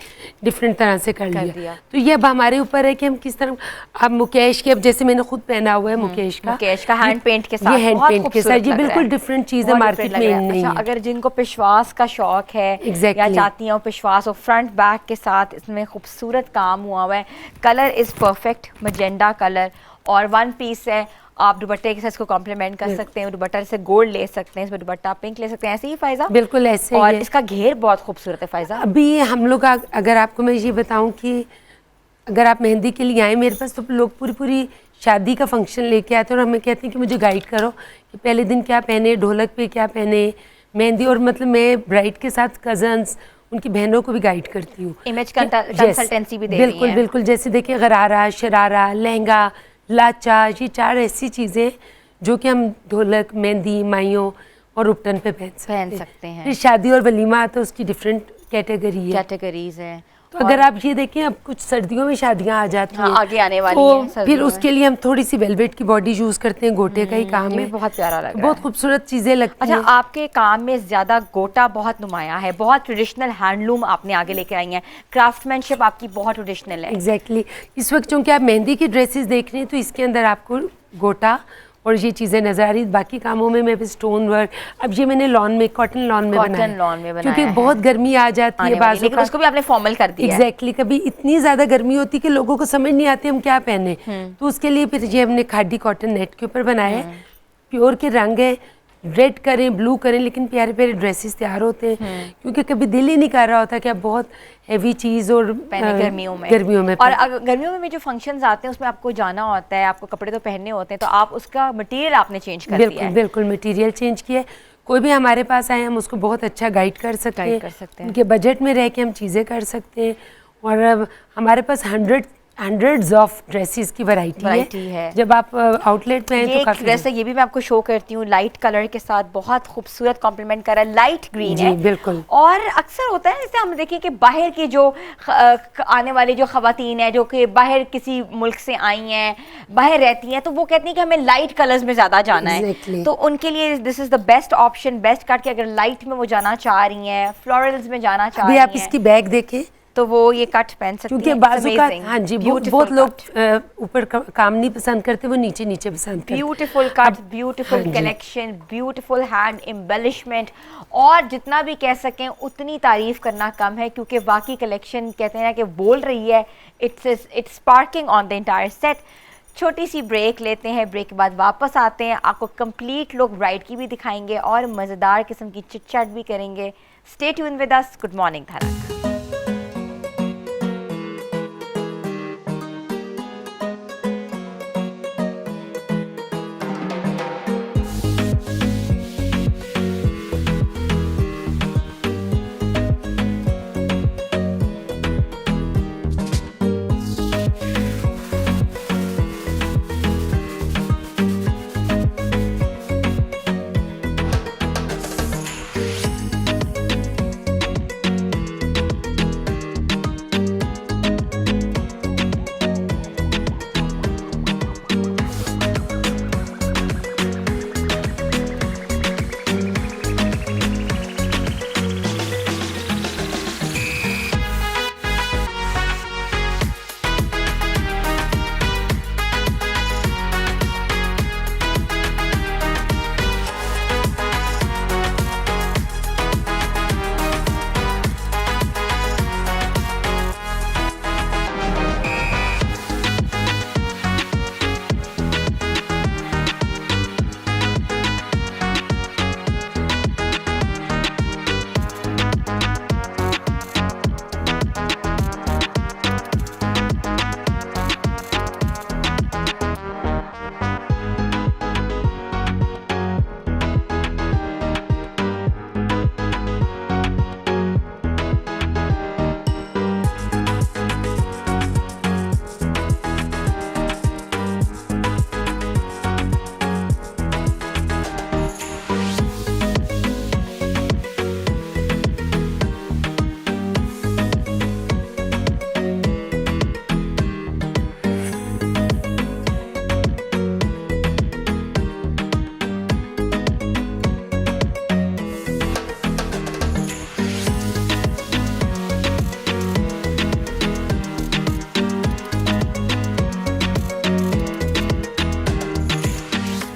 डिफरेंट तरह से कर लिया। तो ये अब हमारे ऊपर है कि हम किस तरह, अब मुकेश के, अब जैसे मैंने खुद पहना हुआ है मुकेश का हैंड पेंट के साथ, ये हैंड पेंट के साथ, ये बिल्कुल डिफरेंट चीज़ है, मार्केट में नहीं है। अगर जिनको पिशवास का शौक है या चाहती हैं पिशवास और फ्रंट बैक के साथ इसमें खूबसूरत काम हुआ हुआ है, colour is perfect, magenta colour और वन पीस है। आप दुपट्टे के साथ इसको कॉम्प्लीमेंट कर सकते हैं, दुपट्टा से गोल्ड ले सकते हैं, इसमें दुपट्टा पिंक ले सकते हैं, ऐसे ही फ़ायज़ा? बिल्कुल ऐसे। और इसका घेर बहुत खूबसूरत है फ़ायज़ा। अभी हम लोग अगर आपको मैं ये बताऊं कि अगर आप मेहंदी के लिए आए मेरे पास, तो लोग पूरी शादी का फंक्शन लेके आते हैं और हमें कहते हैं कि मुझे गाइड करो कि पहले दिन क्या पहने, ढोलक पे क्या पहने, मेहंदी, और मतलब मैं ब्राइड के साथ कज़न्स, उनकी बहनों को भी गाइड करती हूँ। इमेज कंसल्टेंसी भी दे रही हैं। बिल्कुल बिल्कुल। जैसे देखिए गरारा, शरारा, लहंगा, लाचा, ये 4 ऐसी चीज़ें जो कि हम ढोलक, मेहंदी, माइयों और उपटन पे पहन सकते हैं। फिर शादी और वलीमा तो उसकी डिफरेंट कैटेगरीज हैं। तो अगर आप ये देखें, अब कुछ सर्दियों में शादियां आ जाती हैं, आगे आने वाली तो फिर उसके लिए हम थोड़ी सी वेलवेट की बॉडी यूज़ करते हैं, गोटे का ही काम है, बहुत प्यारा लग रहा है, बहुत खूबसूरत चीज़ें लगती हैं। अच्छा, आपके काम में ज़्यादा गोटा बहुत नुमाया है, बहुत ट्रेडिशनल हैंडलूम आपने आगे लेके आई हैं, क्राफ्टमैनशिप आपकी बहुत ट्रेडिशनल है। एग्जैक्टली। इस वक्त चूँकि आप मेहंदी की ड्रेसेस देख रहे हैं तो इसके अंदर आपको गोटा और ये चीज़ें नजर आ रही। बाकी कामों में मैं भी स्टोन वर्क, अब ये मैंने लॉन में, कॉटन लॉन में बनाया, क्योंकि बहुत गर्मी आ जाती है बाजू का, उसको भी आपने फॉर्मल कर दिया। एग्जैक्टली। कभी इतनी ज़्यादा गर्मी होती है कि लोगों को समझ नहीं आती हम क्या पहने, तो उसके लिए फिर ये हमने खादी कॉटन नेट के ऊपर बनाया है। प्योर के रंग है, रेड करें, ब्लू करें, लेकिन प्यारे प्यारे ड्रेसेस तैयार होते हैं, क्योंकि कभी दिल ही नहीं कर रहा होता कि आप बहुत हैवी चीज़ और गर्मियों में और गर्मियों में जो फंक्शंस आते हैं उसमें आपको जाना होता है, आपको कपड़े तो पहनने होते हैं, तो आप उसका मटेरियल आपने चेंज कर दिया है। बिल्कुल मटेरियल चेंज किया है। कोई भी हमारे पास आए हम उसको बहुत अच्छा गाइड कर सकते हैं, उनके बजट में रह के हम चीज़ें कर सकते हैं। और अब हमारे पास हंड्रेड्स ऑफ ड्रेसेस की वैरायटी है। जब आप आउटलेट में हैं तो काफी ड्रेस है, ये भी मैं आपको शो करती हूँ, लाइट कलर के साथ बहुत खूबसूरत कॉम्प्लीमेंट कर रहा है, लाइट ग्रीन है। बिल्कुल। और अक्सर होता है जैसे हम देखें कि बाहर की जो आने वाली जो खवातीन है जो कि बाहर किसी मुल्क से आई हैं, बाहर रहती हैं, तो वो कहती हैं कि हमें लाइट कलर्स में ज़्यादा जाना है, तो उनके लिए this is the best option, best cut के अगर लाइट में वो जाना चाह रही हैं, फ्लोरल्स में जाना चाह रही हैं। आप इसकी बैग देखें तो वो ये कट पहन सकती हैं, क्योंकि बाजू का, हाँ जी, बहुत लोग ऊपर काम नहीं पसंद करते, वो नीचे पसंद करते। Beautiful cut, beautiful collection, beautiful hand embellishment, और जितना भी कह सकें उतनी तारीफ करना कम है, क्योंकि बाकी कलेक्शन कहते हैं कि बोल रही है, it's sparking on the entire set. छोटी सी ब्रेक लेते हैं, ब्रेक के बाद वापस आते हैं, आपको कंप्लीट लुक ब्राइड की भी दिखाएंगे और मज़ेदार किस्म की चिट चैट भी करेंगे। Stay tune with us. Good morning धनक।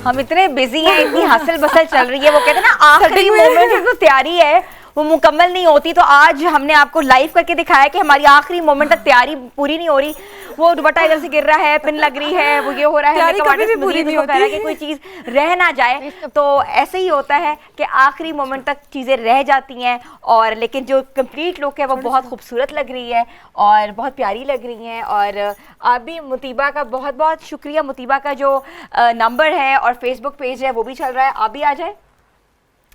हम इतने बिजी हैं, इतनी हसल बसल चल रही है, वो कहते हैं ना आखिरी मोमेंट की जो तैयारी है वो मुकम्मल नहीं होती, तो आज हमने आपको लाइव करके दिखाया कि हमारी आखिरी मोमेंट तक तैयारी पूरी नहीं हो रही। वो दुपट्टा इधर से गिर रहा है, पिन लग रही है, वो ये हो रहा है, तैयारी कभी भी पूरी नहीं होती कि कोई चीज रह ना जाए। तो ऐसे ही होता है कि आखिरी मोमेंट तक चीजें रह जाती हैं, और लेकिन जो कंप्लीट लुक है वो बहुत खूबसूरत लग रही है और बहुत प्यारी लग रही हैं। और आप भी मुतीबा का बहुत बहुत शुक्रिया। मुतीबा का जो नंबर है और फेसबुक पेज है वो भी चल रहा है, आप भी आ जाए।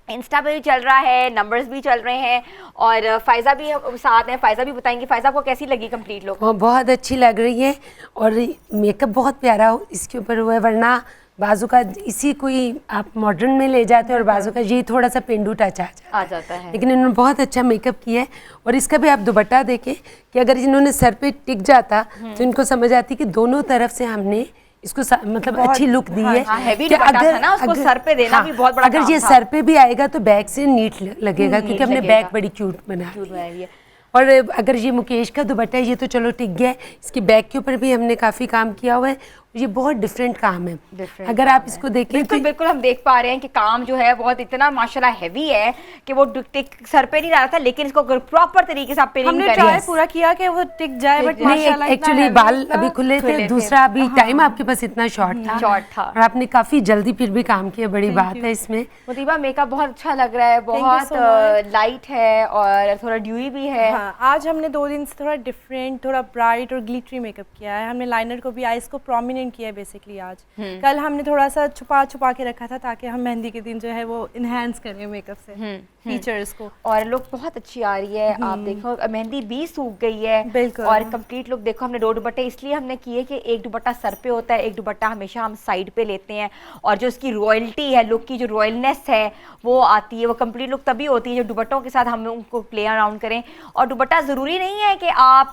इंस्टा पे भी चल रहा है, नंबर्स भी चल रहे हैं, और फायजा भी साथ हैं। फायजा भी बताएंगे, फायजा को कैसी लगी कंप्लीट लुक? बहुत अच्छी लग रही है और मेकअप बहुत प्यारा इसके ऊपर हुआ है, वरना बाजू का इसी कोई आप मॉडर्न में ले जाते हैं और बाजू का ये थोड़ा सा पेंडू टच आ जाता है, लेकिन इन्होंने बहुत अच्छा मेकअप किया है। और इसका भी आप दुपट्टा देखें कि अगर इन्होंने सर पे टिक जाता तो इनको समझ आती कि दोनों तरफ से हमने इसको मतलब अच्छी लुक दी है। हेवी दुपट्टा था ना, उसको सर पे देना भी बहुत बड़ा अगर ये सर पे भी आएगा तो बैक से नीट लगेगा, क्योंकि हमने बैक बड़ी क्यूट बनाई है। और अगर ये मुकेश का दुपट्टा है, ये तो चलो टिक गया है, इसकी बैक के ऊपर भी हमने काफ़ी काम किया हुआ है। ये बहुत डिफरेंट काम है, अगर आप इसको देखें बिल्कुल बिल्कुल हम देख पा रहे हैं कि काम जो है बहुत इतना माशाल्लाह हैवी है कि वो टिक सर पे नहीं रहा था, लेकिन इसको प्रॉपर तरीके से आप पिनिंग हमने ट्राई पूरा किया कि वो टिक जाए, बट माशाल्लाह एक्चुअली बाल अभी खुले थे, दूसरा अभी टाइम आपके पास इतना शॉर्ट था और आपने काफी जल्दी फिर भी काम किया, बड़ी बात है इसमें। मुतीबा मेकअप बहुत अच्छा लग रहा है, बहुत लाइट है और थोड़ा ड्यूई भी है। आज हमने 2 दिन से थोड़ा डिफरेंट, थोड़ा ब्राइट और ग्लिटरी मेकअप किया है। हमने लाइनर को भी, आईज को प्रोमिनेंट किया है बेसिकली आज। कल हमने थोड़ा सा छुपा के रखा था ताकि हम मेहंदी के दिन जो है वो इनहेंस करें मेकअप से फीचर्स को, और लुक बहुत अच्छी आ रही है। आप देखो मेहंदी भी सूख गई है बिल्कुल, और कंप्लीट लुक देखो। हमने 2 दुपट्टे इसलिए हमने किए कि एक दुपट्टा सर पे होता है, एक दुपट्टा हमेशा हम साइड पे लेते हैं, और जो उसकी रॉयल्टी है, लुक की जो रॉयलनेस है वो आती है। वो कंप्लीट लुक तभी होती है जब दुपट्टों के साथ हम उनको प्ले अराउंड करें। और दुपट्टा ज़रूरी नहीं है कि आप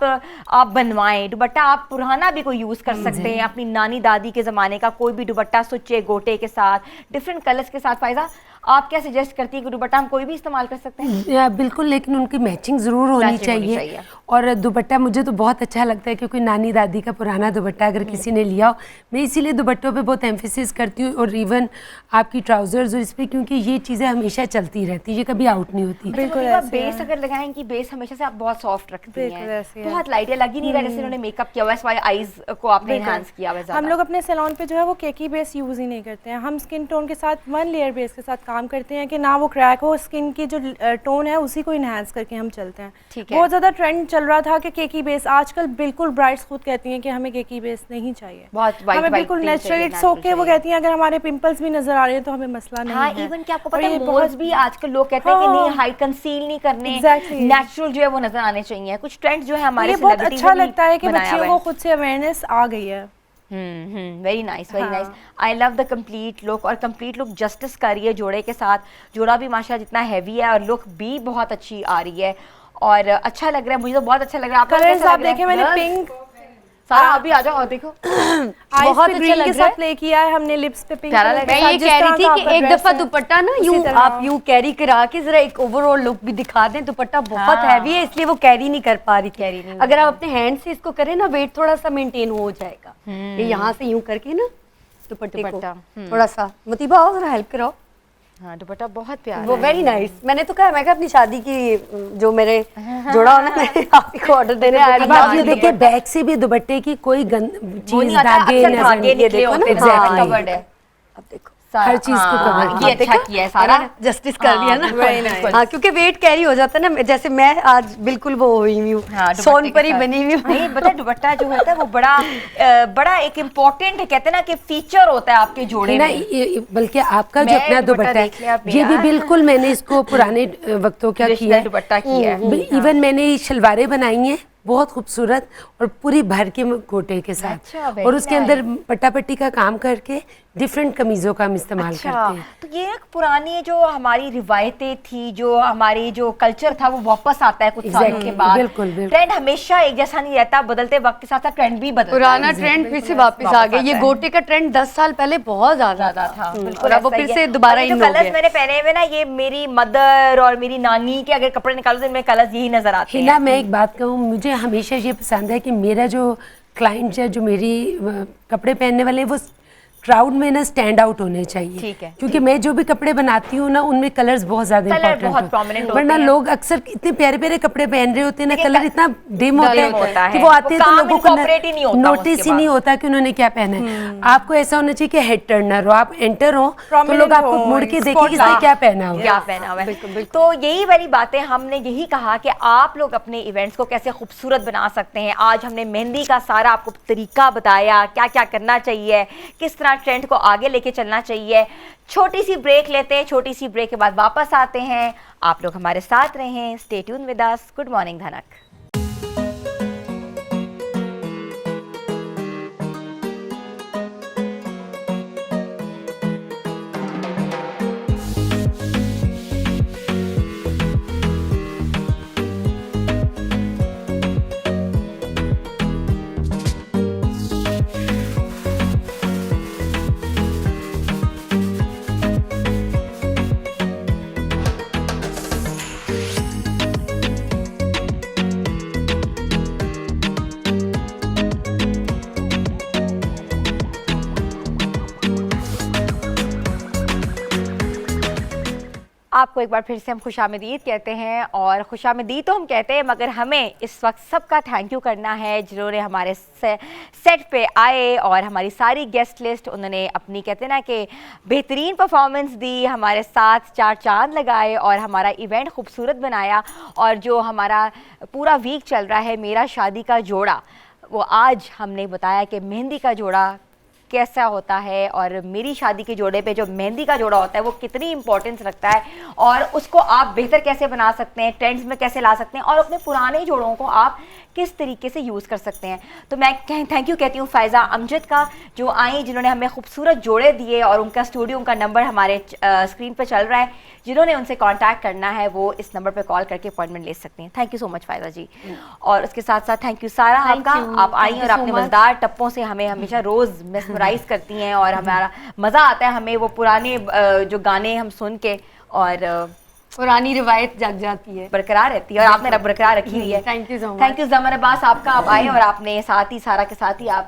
बनवाएं, दुपट्टा आप पुराना भी कोई यूज़ कर सकते हैं, अपनी नानी दादी के ज़माने का कोई भी दुपट्टा, सुच्चे गोटे के साथ, डिफरेंट कलर्स के साथ। फायजा आप क्या सजेस्ट करती है कि दुपट्टा हम कोई भी इस्तेमाल कर सकते हैं? बिल्कुल, लेकिन उनकी मैचिंग ज़रूर होनी चाहिए। और दुपट्टा मुझे तो बहुत अच्छा लगता है, क्योंकि नानी दादी का पुराना दुपट्टा अगर किसी ने लिया हो, मैं इसीलिए दुपट्टों पे बहुत एम्फेसिस करती हूँ, और इवन आपकी ट्राउजर्स और इस पर, क्योंकि ये चीज़ें हमेशा चलती रहती है, ये कभी आउट नहीं होती। बिल्कुल बेस अगर लगाएंगी, बेस हमेशा से आप बहुत सॉफ्ट रखती हैं, बहुत लाइट है, लग ही नहीं रहा जैसे उन्होंने मेकअप किया हुआ है, आईज को आपने एनहांस किया हुआ है। हम लोग अपने सैलून पे जो है वो केकी बेस यूज़ ही नहीं करते हैं, हम स्किन टोन के साथ 1 लेयर बेस के साथ काम करते हैं कि ना वो क्रैक हो, स्किन की जो टोन है उसी को इनहेंस करके हम चलते हैं। बहुत ज़्यादा ट्रेंड चल रहा था कि केकी बेस, आजकल बिल्कुल ब्राइड्स खुद कहती हैं कि हमें केकी बेस नहीं चाहिए, हमें बिल्कुल नेचुरल इट्स ओके। वो कहती हैं अगर हमारे पिंपल्स भी नजर आ रहे हैं तो हमें मसला नहीं है। इवन क्या आपको पता है मोल्स भी आजकल लोग कहते हैं कि नहीं हाइड कंसील नहीं करने, नेचुरल जो है वो नजर आने चाहिए। कुछ ट्रेंड जो है हमारे बहुत अच्छा लगता है कि बच्चियों को खुद से अवेयरनेस आ गई है। Very nice, very nice. I love the complete look, और कंप्लीट लुक जस्टिस कर रही है जोड़े के साथ। जोड़ा भी माशाल्लाह जितना हैवी है और लुक भी बहुत अच्छी आ रही है और अच्छा लग रहा है, मुझे तो बहुत अच्छा लग रहा है। कलर्स आप देखें, मैंने पिंक सारा अभी आ जाओ और देखो बहुत अच्छा लग रहा है, प्ले किया है हमने, लिप्स पे पिंक। मैं ये कह रही थी कि एक दफा दुपट्टा ना यूं आप यूं कैरी करा के जरा एक ओवरऑल लुक भी दिखा दें। दुपट्टा बहुत हैवी है इसलिए वो कैरी नहीं कर पा रही थी। अगर आप अपने हैंड से इसको करें ना, वेट थोड़ा सा मेंटेन हो जाएगा। ये यहाँ से यूं करके ना दुपट्टे को थोड़ा सा, मुतीबा आओ जरा हेल्प कराओ। हाँ, दुपट्टा बहुत प्यारा, वो वेरी नाइस। मैंने तो कहा, मैं कहा अपनी शादी की जो मेरे जोड़ा होना, मैं आप को ऑर्डर देने आ रही हूं। ये देखिए बैक से भी दुपट्टे की कोई चीज धागे निकले होते हैं, कवर्ड है। अब देखो हर चीज को कवर, ये अच्छा किया है, सारा जस्टिस कर दिया ना। हाँ, क्योंकि वेट कैरी हो जाता है ना, जैसे मैं आज बिल्कुल वो हुई हूँ, सोनपरी बनी हुई। नहीं पता, दुपट्टा जो होता है वो बड़ा एक इम्पोर्टेंट है, कहते हैं ना कि फीचर होता है आपके जोड़े में। बल्कि आपका जो अपना दुपट्टा है ये भी बिल्कुल मैंने इसको पुराने वक्तों का किया है, दुपट्टा किया है। इवन मैंने शलवारें बनाई हैं बहुत खूबसूरत और पूरी भर के गोटे के साथ। और उसके अंदर पट्टा पट्टी का काम करके डिफरेंट कमीजों का हम इस्तेमाल करते हैं। तो ये एक पुरानी जो हमारी रिवायतें थी, जो हमारी जो कल्चर था, वो वापस आता है कुछ सालों के बाद। बिल्कुल, बिल्कुल। ट्रेंड हमेशा एक जैसा नहीं रहता, बदलते वक्त के साथ साथ ट्रेंड भी बदलता है। पुराना ट्रेंड फिर से वापस आ गया। ये गोटे का ट्रेंड 10 साल पहले बहुत ज्यादा था, बिल्कुल। वो फिर से दोबारा इन हो गया। कलर्स मैंने पहने हुए ना, ये मेरी मदर और मेरी नानी के अगर कपड़े निकालो तो इनमें कलर्स यही नजर आते हैं। हिना, मैं एक बात कहूँ, मुझे हमेशा ये पसंद है कि मेरा जो क्लाइंट है, जो मेरी कपड़े पहनने वाले हैं, वो क्राउड में ना स्टैंड आउट होने चाहिए। ठीक है, क्योंकि मैं जो भी कपड़े बनाती हूँ ना उनमें कलर्स बहुत ज्यादा कलर इंपॉर्टेंट बहुत prominent होते वरना हैं। लोग अक्सर इतने प्यारे प्यारे कपड़े पहन रहे होते हैं ना, लेकिन कलर इतना डिम होता होता है कि है। वो आते हैं वो तो काम लोगों को incorporate ही नहीं होता नोटिस उसके ही नहीं बाद। होता कि उन्होंने क्या पहना है। आपको ऐसा होना चाहिए कि हेड टर्नर हो, आप एंटर हो तो Prominent लोग आपको हो, मुड़ के देखें कि spotlight। इसने क्या पहना हुआ क्या है। पहना हुआ है। तो यही वाली बातें हमने यही कहा कि आप लोग अपने इवेंट्स को कैसे खूबसूरत बना सकते हैं। आज हमने मेहंदी का सारा आपको तरीका बताया, क्या क्या करना चाहिए, किस तरह ट्रेंड को आगे लेके चलना चाहिए। छोटी सी ब्रेक लेते हैं, छोटी सी ब्रेक के बाद वापस आते हैं। आप लोग हमारे साथ रहें, stay tune with us. Good morning धनक। आपको एक बार फिर से हम खुशामदीद कहते हैं, और खुशामदीद तो हम कहते हैं मगर हमें इस वक्त सबका थैंक यू करना है जिन्होंने हमारे सेट पे आए और हमारी सारी गेस्ट लिस्ट उन्होंने अपनी कहते हैं ना कि बेहतरीन परफॉर्मेंस दी, हमारे साथ चार चांद लगाए और हमारा इवेंट खूबसूरत बनाया। और जो हमारा पूरा वीक चल रहा है मेरा शादी का जोड़ा, वो आज हमने बताया कि मेहंदी का जोड़ा कैसा होता है और मेरी शादी के जोड़े पे जो मेहंदी का जोड़ा होता है वो कितनी इंपॉर्टेंस रखता है और उसको आप बेहतर कैसे बना सकते हैं, ट्रेंड्स में कैसे ला सकते हैं और अपने पुराने जोड़ों को आप किस तरीके से यूज़ कर सकते हैं। तो मैं थैंक यू कहती हूँ फ़ायज़ा अमजद का, जो आई जिन्होंने हमें खूबसूरत जोड़े दिए, और उनका स्टूडियो, उनका नंबर हमारे स्क्रीन पर चल रहा है। जिन्होंने उनसे कांटेक्ट करना है वो इस नंबर पर कॉल करके अपॉइंटमेंट ले सकते हैं। Thank you so much Faiza ji. और उसके साथ साथ थैंक यू सारा आपका, आप आई और अपने मज़ेदार टप्पों से हमें हमेशा रोज़ मेस्मराइज़ करती हैं और हमारा मज़ा आता है हमें वो पुराने जो गाने हम सुन के, और पुरानी रिवायत जग जाती है, बरकरार रहती है और आपने बरकरार रखी हुई है। Thank you so much. Thank you Zamar Abbas आपका, आप आए और आपने साथ ही सारा के साथ ही आप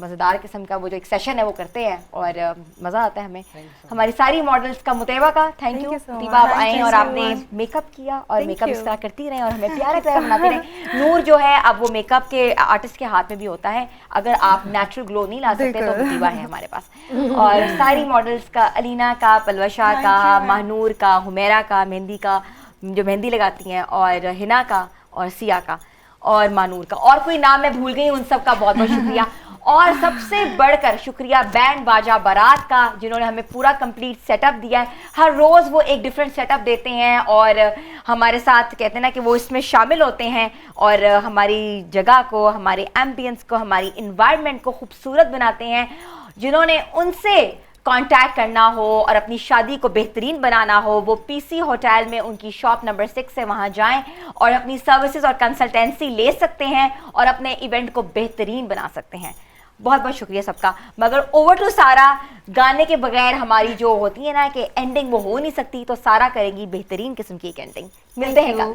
मज़ेदार किस्म का वो जो एक सेशन है वो करते हैं और मज़ा आता है हमें। हमारी सारी मॉडल्स का, मुतैबा का थैंक यू, दीपा आप आए और आपने मेकअप किया और मेकअप इस तरह करती रहें और हमें प्यारा प्यारा बनाती रहें। नूर जो है अब वो मेकअप के आर्टिस्ट के हाथ में भी होता है, अगर आप नेचुरल ग्लो नहीं ला सकते तो दीपा है हमारे पास। और सारी मॉडल्स का, अलीना का, पलवशा का, महानूर का, हुमैरा का, मेहंदी का जो मेहंदी लगाती हैं, और हिना का और सिया का और मानूर का, और कोई नाम मैं भूल गई उन सब का बहुत बहुत शुक्रिया। और सबसे बढ़कर शुक्रिया बैंड बाजा बारात का, जिन्होंने हमें पूरा कंप्लीट सेटअप दिया है। हर रोज़ वो एक डिफरेंट सेटअप देते हैं और हमारे साथ कहते हैं ना कि वो इसमें शामिल होते हैं और हमारी जगह को, हमारे एम्बियंस को, हमारी इन्वायरमेंट को खूबसूरत बनाते हैं। जिन्होंने उनसे कांटेक्ट करना हो और अपनी शादी को बेहतरीन बनाना हो, वो पीसी होटल में उनकी शॉप नंबर 6 है, वहाँ जाएं और अपनी सर्विसेज और कंसल्टेंसी ले सकते हैं और अपने इवेंट को बेहतरीन बना सकते हैं। बहुत बहुत शुक्रिया सबका। मगर ओवर टू सारा, गाने के बगैर हमारी जो होती है ना कि एंडिंग वो हो नहीं सकती, तो सारा करेगी बेहतरीन किस्म की एक एंडिंग। मिलते हैं कल।